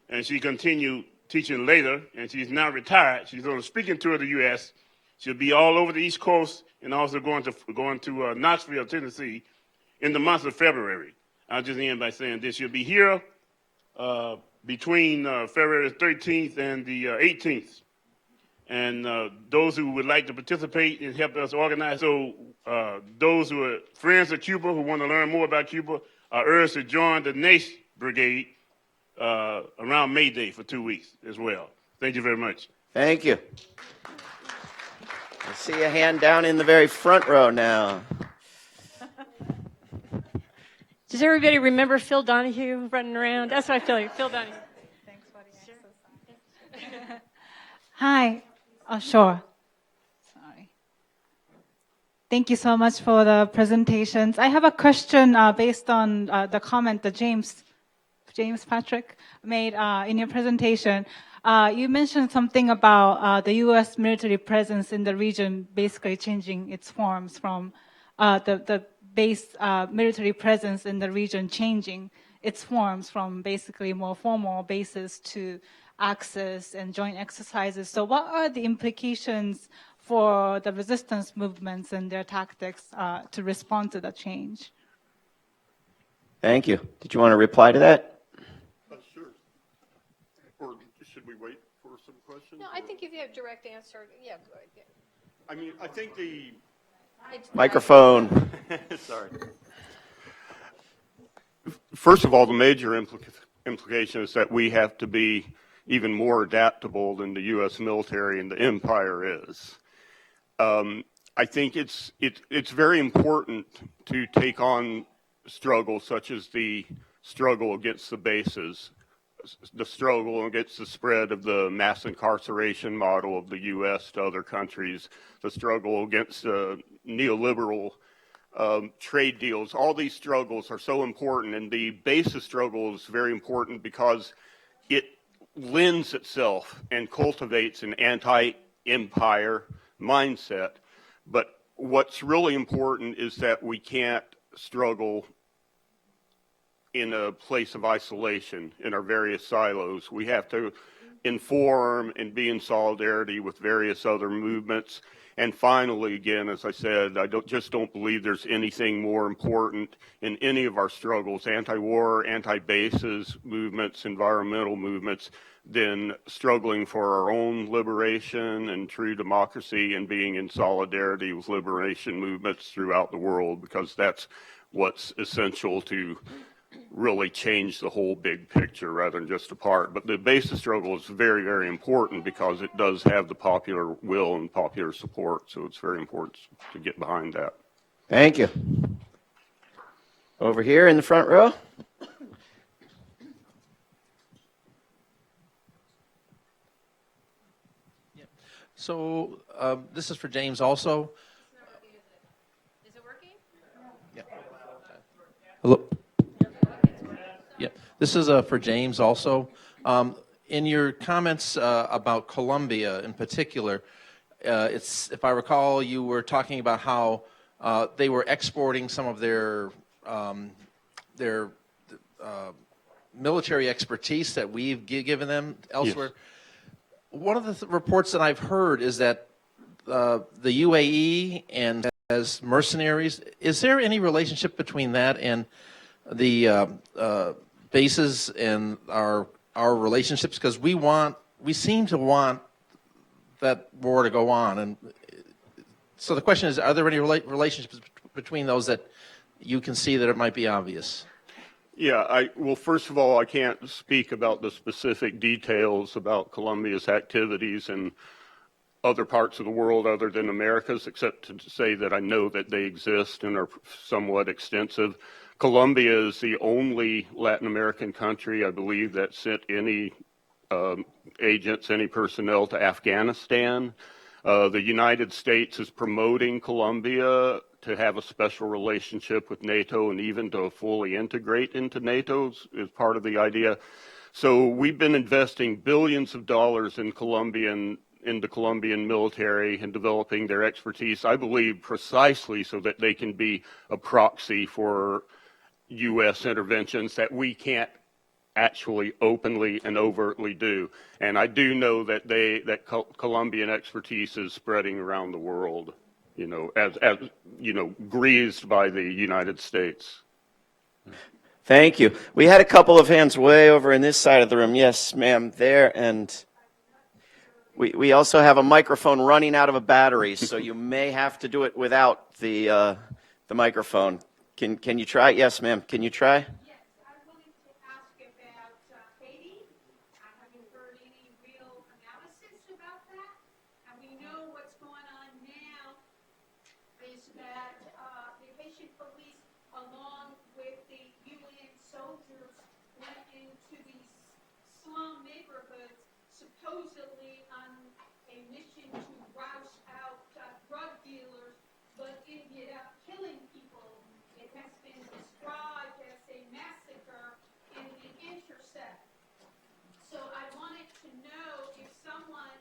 And she continued teaching later, and she's now retired. She's on a speaking tour of the U.S. She'll be all over the East Coast and also going to Knoxville, Tennessee, in the month of February. I'll just end by saying this. She'll be here between February 13th and the 18th. And those who would like to participate and help us organize, so those who are friends of Cuba who want to learn more about Cuba are urged to join the NACE Brigade around May Day for 2 weeks as well. Thank you very much. Thank you. I see a hand down in the very front row now. Does everybody remember Phil Donahue running around? That's what I feel like, Phil Donahue. Thanks for the exercise. Hi. Oh, sure. Sorry. Thank you so much for the presentations. I have a question based on the comment that James Patrick made in your presentation. You mentioned something about the U.S. military presence in the region basically changing its forms from the base military presence in the region changing its forms from basically more formal bases to access and joint exercises. So what are the implications for the resistance movements and their tactics to respond to the change? Thank you. Did you want to reply to that? Sure. Or should we wait for some questions? No, I think if you have a direct answer, yeah, go ahead. Yeah. I mean, I think the Microphone. sorry. First of all, the major implication is that we have to be even more adaptable than the U.S. military and the empire is. I think it's very important to take on struggles such as the struggle against the bases, the struggle against the spread of the mass incarceration model of the U.S. to other countries, the struggle against neoliberal trade deals. All these struggles are so important, and the basis struggle is very important because it lends itself and cultivates an anti-empire mindset. But what's really important is that we can't struggle in a place of isolation in our various silos. We have to inform and be in solidarity with various other movements. And finally, again, as I said, I don't believe there's anything more important in any of our struggles, anti-war, anti-bases movements, environmental movements, than struggling for our own liberation and true democracy and being in solidarity with liberation movements throughout the world, because that's what's essential to really change the whole big picture rather than just a part. But the basis struggle is very, very important because it does have the popular will and popular support. So it's very important to get behind that. Thank you. Over here in the front row. So this is for James also. Is it working? Yeah. Hello. Yeah. This is for James also. In your comments about Colombia in particular, if I recall, you were talking about how they were exporting some of their military expertise that we've given them elsewhere. Yes. One of the reports that I've heard is that the UAE and as mercenaries, is there any relationship between that and the bases and our relationships? Because we seem to want that war to go on, and so the question is: are there any relationships between those that you can see that it might be obvious? Yeah, well, first of all, I can't speak about the specific details about Colombia's activities in other parts of the world other than America's, except to say that I know that they exist and are somewhat extensive. Colombia is the only Latin American country, I believe, that sent any agents, any personnel to Afghanistan. The United States is promoting Colombia to have a special relationship with NATO and even to fully integrate into NATO is part of the idea. So we've been investing billions of dollars in the Colombian military and developing their expertise, I believe, precisely so that they can be a proxy for U.S. interventions that we can't actually openly and overtly do. And I do know that Colombian expertise is spreading around the world, as greased by the United States. Thank you. We had a couple of hands way over in this side of the room. Yes, ma'am, there. And we also have a microphone running out of a battery, so you may have to do it without the microphone. Can you try? Yes, ma'am. Can you try? Yes, I wanted to ask about Haiti. I haven't heard any real analysis about that. And we know what's going on now is that the Haitian police, along with the UN soldiers, went into these slum neighborhoods, supposedly on a mission to rouse out drug dealers, but ended up killing people. It has been described as a massacre and an intercept. So I wanted to know if someone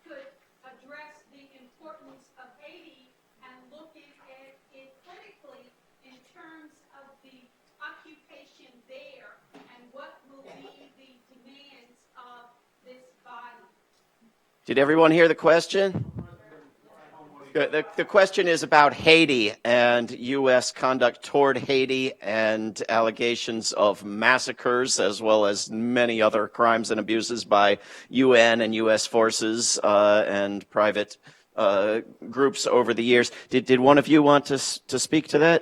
could address the importance of Haiti and look at it critically in terms of the occupation there and what will be the demands of this body. Did everyone hear the question? The question is about Haiti and U.S. conduct toward Haiti and allegations of massacres as well as many other crimes and abuses by UN and U.S. forces and private groups over the years. Did one of you want to speak to that?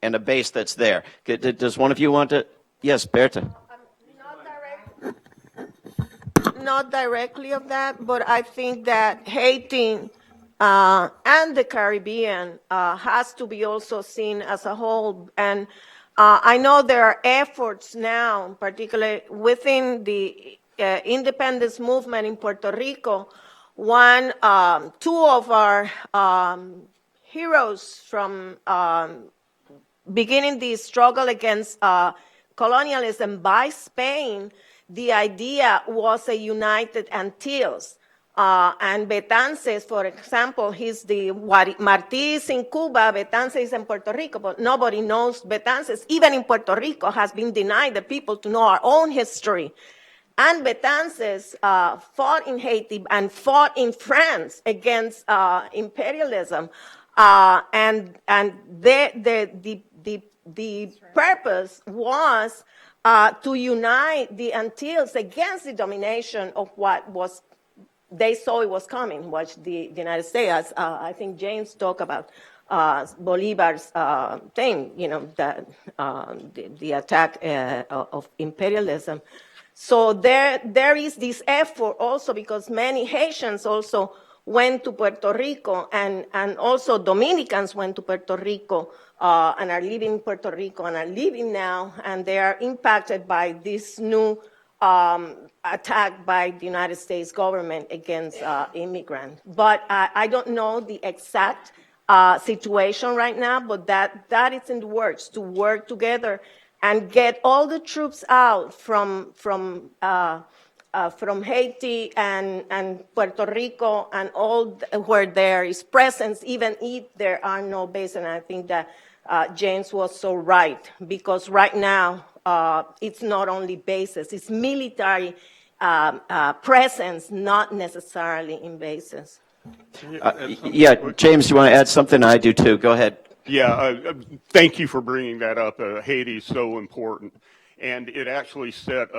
And a base that's there. Does one of you want to? Yes, Berta. Not directly of that, but I think that Haiti and the Caribbean has to be also seen as a whole. And I know there are efforts now, particularly within the independence movement in Puerto Rico. Two of our heroes from beginning the struggle against colonialism by Spain, the idea was a united Antilles. And Betances, for example, he's the Martí is in Cuba, Betances is in Puerto Rico, but nobody knows Betances. Even in Puerto Rico has been denied the people to know our own history. And Betances fought in Haiti and fought in France against imperialism. And the purpose was to unite the Antilles against the domination of what was they saw it was coming, which the United States, I think James talked about Bolivar's thing, the attack of imperialism. So there is this effort also because many Haitians also went to Puerto Rico and also Dominicans went to Puerto Rico and are living in Puerto Rico and are living now, and they are impacted by this new attack by the United States government against immigrants. But I don't know the exact situation right now, but that is in the works to work together and get all the troops out from Haiti and Puerto Rico and all where there is presence, even if there are no bases. And I think that James was so right, because right now it's not only bases, it's military presence, not necessarily in bases. Yeah, James, you want to add something? I do too. Go ahead. Yeah, thank you for bringing that up. Haiti is so important. And it actually set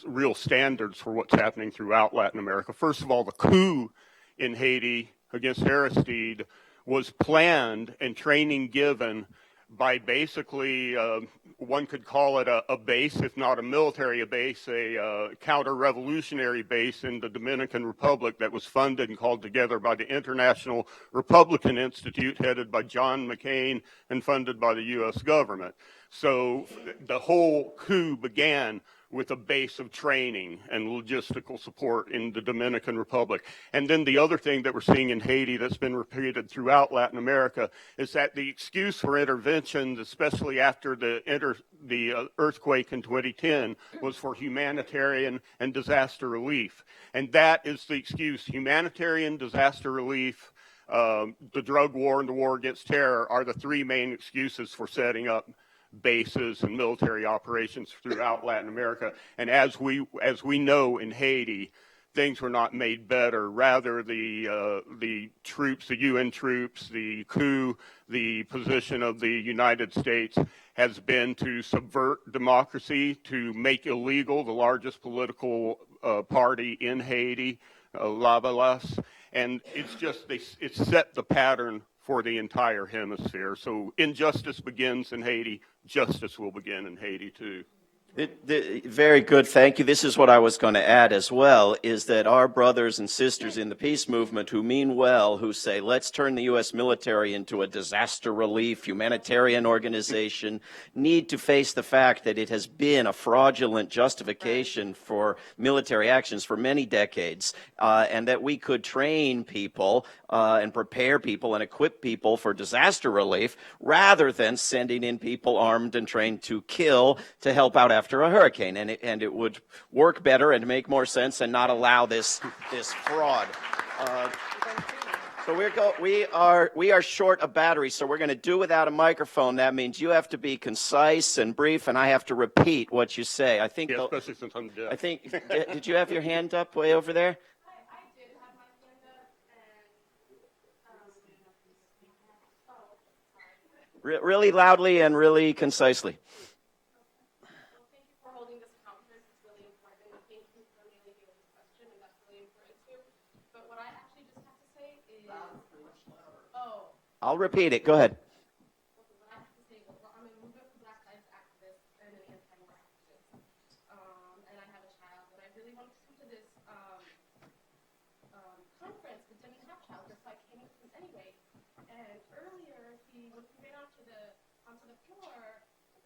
real standards for what's happening throughout Latin America. First of all, the coup in Haiti against Aristide was planned and training given by basically, one could call it a base, if not a military base, a counter-revolutionary base in the Dominican Republic that was funded and called together by the International Republican Institute, headed by John McCain and funded by the U.S. government. So the whole coup began with a base of training and logistical support in the Dominican Republic. And then the other thing that we're seeing in Haiti that's been repeated throughout Latin America is that the excuse for interventions, especially after the earthquake in 2010, was for humanitarian and disaster relief. And that is the excuse. Humanitarian, disaster relief, the drug war, and the war against terror are the three main excuses for setting up bases and military operations throughout Latin America. And as we know in Haiti, things were not made better. Rather, the troops, the UN troops, the coup, the position of the United States has been to subvert democracy, to make illegal the largest political party in Haiti, LaBash, and it's set the pattern for the entire hemisphere. So injustice begins in Haiti, justice will begin in Haiti too. Very good, thank you. This is what I was going to add as well, is that our brothers and sisters in the peace movement who mean well, who say, let's turn the U.S. military into a disaster relief humanitarian organization, need to face the fact that it has been a fraudulent justification for military actions for many decades, and that we could train people and prepare people and equip people for disaster relief rather than sending in people armed and trained to kill to help out after a hurricane, and it would work better and make more sense and not allow this fraud. So we are short a battery, so we're going to do without a microphone. That means you have to be concise and brief, and I have to repeat what you say. I think. Yeah, especially since I'm deaf. I think. Did you have your hand up way over there? I did have my hand up, and Really loudly and really concisely. I'll repeat it. Go ahead. What I have to say is, I'm a movement for Black Lives activist and an anti-war activist, and I have a child, and I really wanted to come to this conference, but didn't have childcare, so I came with him anyway. And earlier, when he ran onto the floor,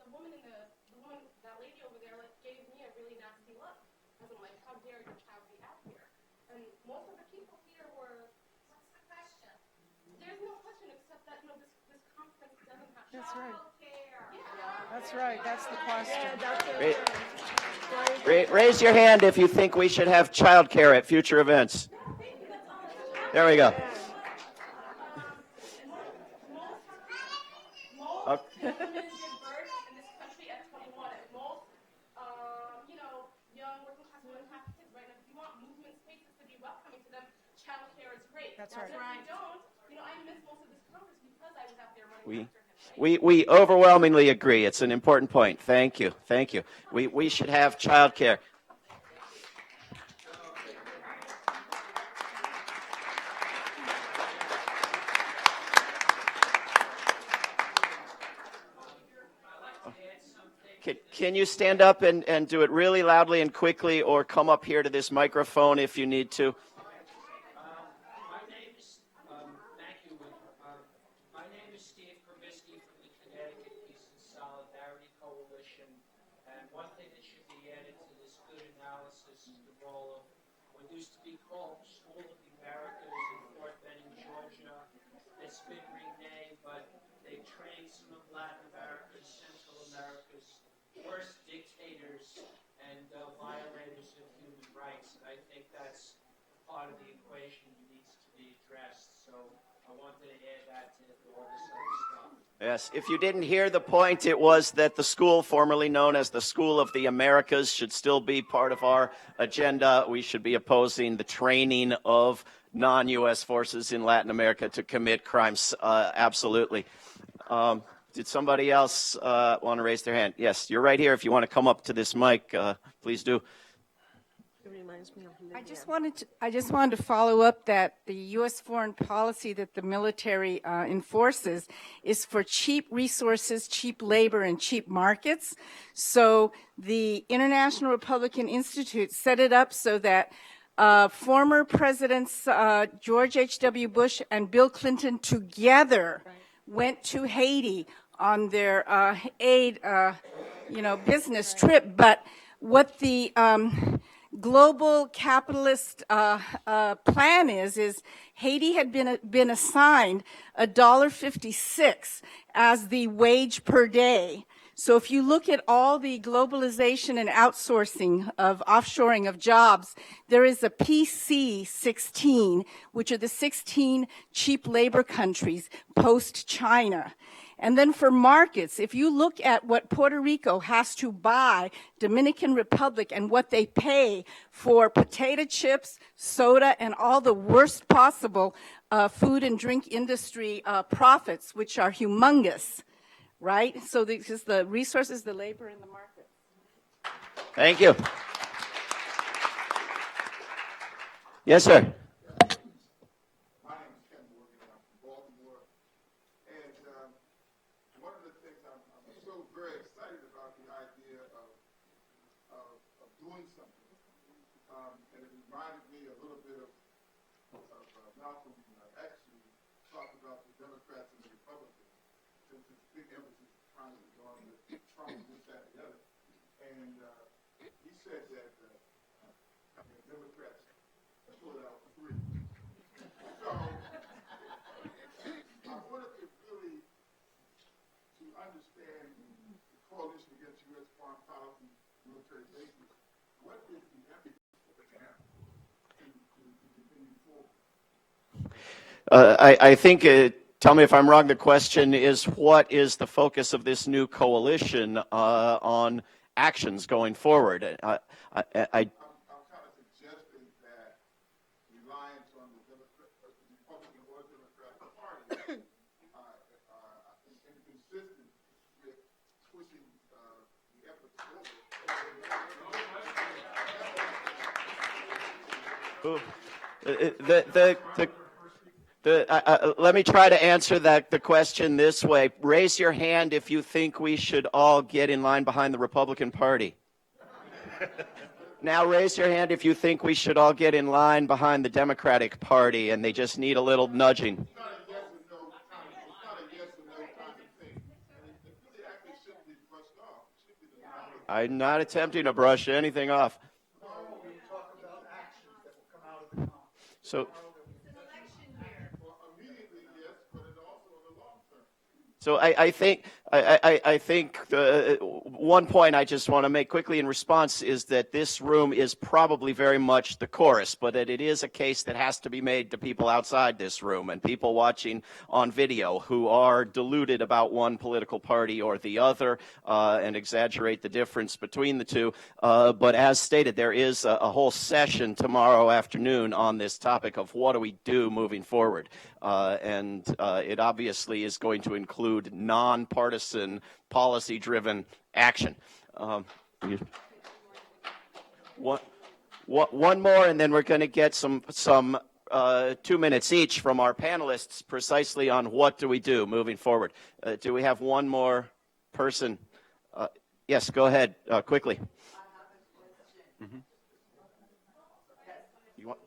that lady over there, gave me a really nasty look, because I'm like, how dare your child be out here? And most of the people here were. There's no question except that this conference doesn't have childcare. Yeah. That's right. That's the question. Raise your hand if you think we should have childcare at future events. There we go. Most women give birth in this country at 21, and most, young working class women have kids right now. If you want movement spaces to be welcoming to them, childcare is great. That's right. If you don't, I missed most of this conference because I was out there running after him. We overwhelmingly agree. It's an important point. Thank you. Thank you. We should have childcare. Can you stand up and do it really loudly and quickly, or come up here to this microphone if you need to? Used to be called School of the Americas in Fort Benning, Georgia. It's been renamed, but they trained some of Latin America's, Central America's worst dictators and violators of human rights. And I think that's part of the equation that needs to be addressed. So I wanted to add that to all this other stuff. Yes, if you didn't hear the point, it was that the school, formerly known as the School of the Americas, should still be part of our agenda. We should be opposing the training of non-U.S. forces in Latin America to commit crimes. Absolutely. Did somebody else want to raise their hand? Yes, you're right here. If you want to come up to this mic, please do. I just wanted to follow up that the U.S. foreign policy that the military enforces is for cheap resources, cheap labor, and cheap markets. So the International Republican Institute set it up so that former presidents George H.W. Bush and Bill Clinton together went to Haiti on their aid, business trip. But what the global capitalist plan is Haiti had been assigned $1.56 as the wage per day. So if you look at all the globalization and outsourcing of offshoring of jobs, there is a PC 16, which are the 16 cheap labor countries post-China. And then for markets, if you look at what Puerto Rico has to buy Dominican Republic and what they pay for potato chips, soda, and all the worst possible food and drink industry profits, which are humongous, right? So this is the resources, the labor, and the market. Thank you. Yes, sir. I think, tell me if I'm wrong, the question is, what is the focus of this new coalition on actions going forward? I'm kind of suggesting that reliance on the Republican or Democratic Party inconsistent with pushing the efforts forward. Let me try to answer the question this way. Raise your hand if you think we should all get in line behind the Republican Party. Now raise your hand if you think we should all get in line behind the Democratic Party and they just need a little nudging. It's not a yes or no kind of thing. It really actually shouldn't be brushed off. I'm not attempting to brush anything off. So I think one point I just want to make quickly in response is that this room is probably very much the chorus, but that it is a case that has to be made to people outside this room and people watching on video who are deluded about one political party or the other and exaggerate the difference between the two. But as stated, there is a whole session tomorrow afternoon on this topic of what do we do moving forward. And it obviously is going to include nonpartisan, policy-driven action. One more, and then we're going to get some 2 minutes each from our panelists precisely on what do we do moving forward. Do we have one more person? Yes, go ahead, quickly. Mm-hmm.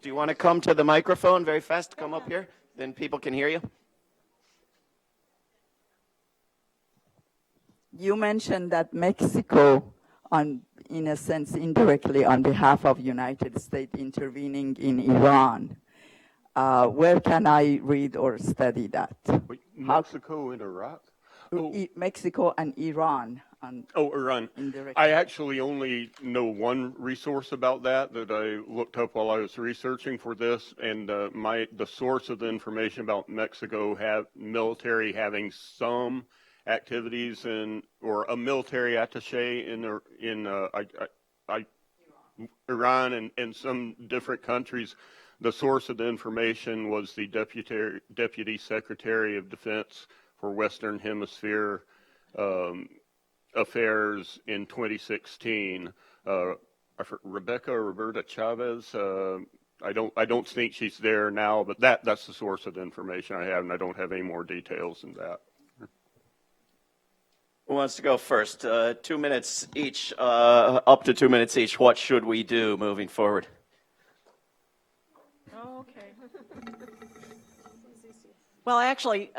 Do you want to come to the microphone very fast? Come up here, then people can hear you. You mentioned that Mexico, in a sense, indirectly on behalf of United States intervening in Iran. Where can I read or study that? Mexico and Iraq? Mexico and Iran. Iran. I actually only know one resource about that I looked up while I was researching for this, and the source of the information about Mexico military having some activities or a military attaché in Iran and some different countries. The source of the information was the Deputy Secretary of Defense for Western Hemisphere Affairs in 2016. Rebecca or Roberta Chavez. I don't think she's there now, but that's the source of the information I have, and I don't have any more details than that. Who wants to go first? 2 minutes each, up to 2 minutes each. What should we do moving forward? Okay. Well, actually,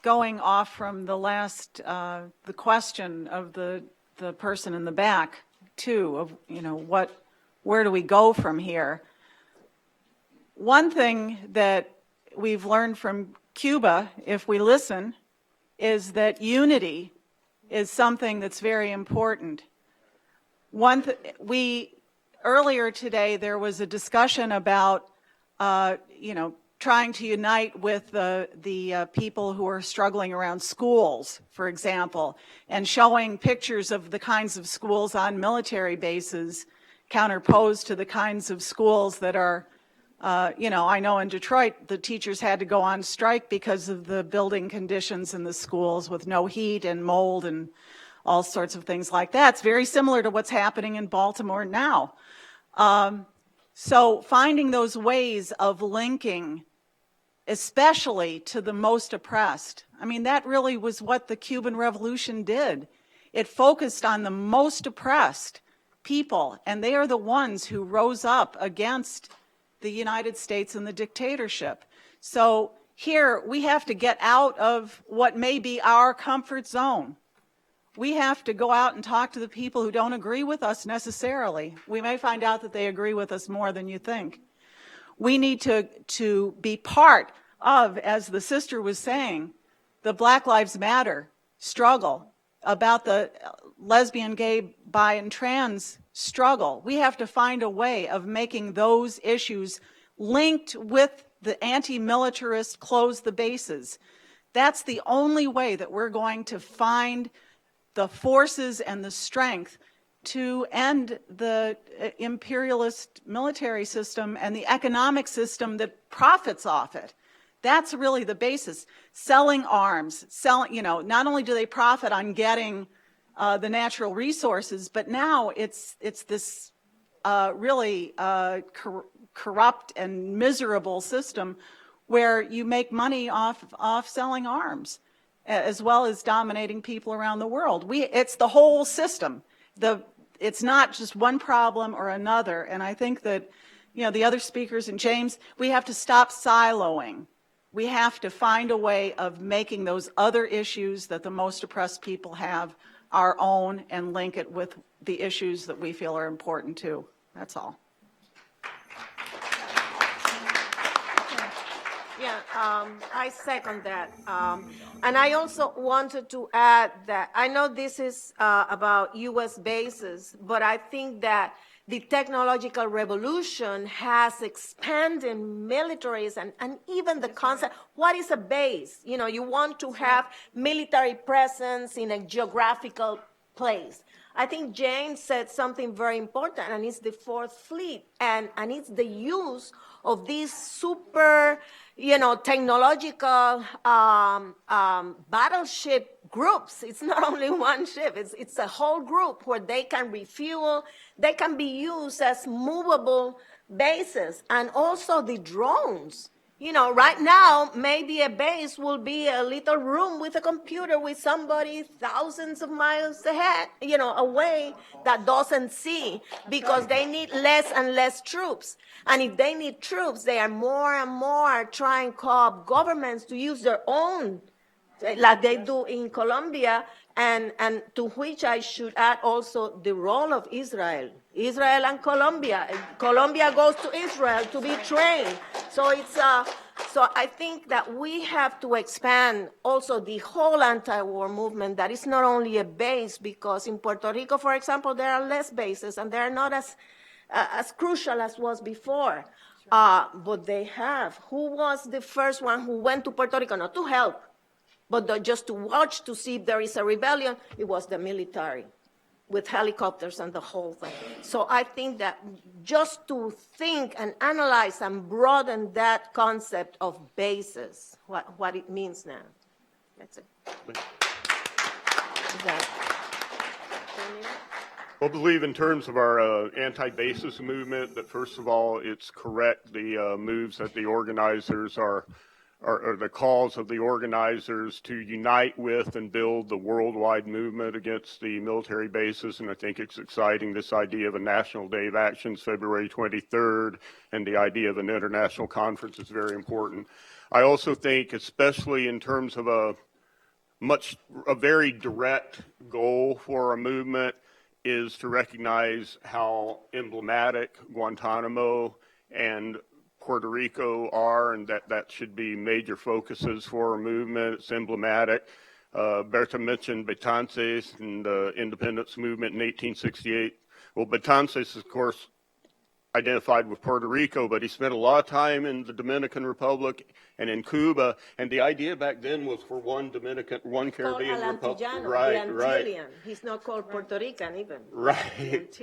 going off from the last, the question of the person in the back, too, of, where do we go from here? One thing that we've learned from Cuba, if we listen, is that unity is something that's very important. Earlier today, there was a discussion about, trying to unite with the people who are struggling around schools, for example, and showing pictures of the kinds of schools on military bases counterposed to the kinds of schools that are, I know in Detroit, the teachers had to go on strike because of the building conditions in the schools with no heat and mold and all sorts of things like that. It's very similar to what's happening in Baltimore now. So finding those ways of linking, especially to the most oppressed. I mean, that really was what the Cuban Revolution did. It focused on the most oppressed people, and they are the ones who rose up against the United States and the dictatorship. So here we have to get out of what may be our comfort zone. We have to go out and talk to the people who don't agree with us necessarily. We may find out that they agree with us more than you think. We need to be part of, as the sister was saying, the Black Lives Matter struggle, about the lesbian, gay, bi, and trans struggle. We have to find a way of making those issues linked with the anti-militarist close the bases. That's the only way that we're going to find the forces and the strength to end the imperialist military system and the economic system that profits off it. That's really the basis. Selling arms, not only do they profit on getting the natural resources, but now it's this really corrupt and miserable system where you make money off selling arms, as well as dominating people around the world. It's the whole system. It's not just one problem or another. And I think that, the other speakers and James, we have to stop siloing. We have to find a way of making those other issues that the most oppressed people have our own and link it with the issues that we feel are important too. That's all. Yeah, I second that. And I also wanted to add that I know this is about U.S. bases, but I think that the technological revolution has expanded militaries and even the concept, what is a base? You want to have military presence in a geographical place. I think James said something very important, and it's the Fourth Fleet, and it's the use of these super, technological battleship groups. It's not only one ship, it's a whole group where they can refuel, they can be used as movable bases, and also the drones. Right now, maybe a base will be a little room with a computer with somebody thousands of miles ahead, away, that doesn't see, because they need less and less troops. And if they need troops, they are more and more trying to co-opt governments to use their own, like they do in Colombia, and to which I should add also the role of Israel and Colombia. Colombia goes to Israel to be trained. So so I think that we have to expand also the whole anti-war movement. That is not only a base, because in Puerto Rico, for example, there are less bases and they're not as crucial as was before. But they have. Who was the first one who went to Puerto Rico? Not to help, But just to watch to see if there is a rebellion, it was the military with helicopters and the whole thing. So I think that just to think and analyze and broaden that concept of bases, what it means now. That's it. I believe in terms of our anti-basis movement that first of all, it's correct, the moves that the organizers are the calls of the organizers to unite with and build the worldwide movement against the military bases. And I think it's exciting, this idea of a National Day of Actions, February 23rd, and the idea of an international conference is very important. I also think, especially in terms of a very direct goal for a movement, is to recognize how emblematic Guantanamo and Puerto Rico are, and that should be major focuses for a movement. It's emblematic. Berta mentioned Betances and the independence movement in 1868. Well, Betances, of course, identified with Puerto Rico, but he spent a lot of time in the Dominican Republic and in Cuba, and the idea back then was for one Caribbean republic. Right. He's not called Puerto Rican even. Right.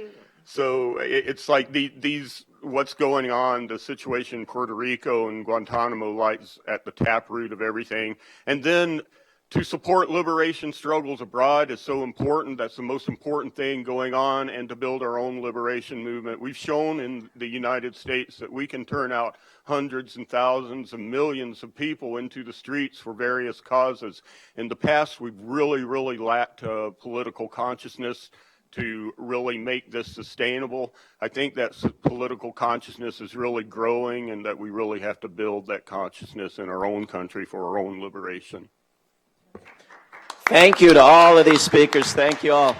So it's like these what's going on, the situation in Puerto Rico and Guantanamo lies at the taproot of everything. And then to support liberation struggles abroad is so important. That's the most important thing going on, and to build our own liberation movement. We've shown in the United States that we can turn out hundreds and thousands and millions of people into the streets for various causes. In the past, we've really lacked political consciousness to really make this sustainable. I think that political consciousness is really growing, and that we really have to build that consciousness in our own country for our own liberation. Thank you to all of these speakers. Thank you all.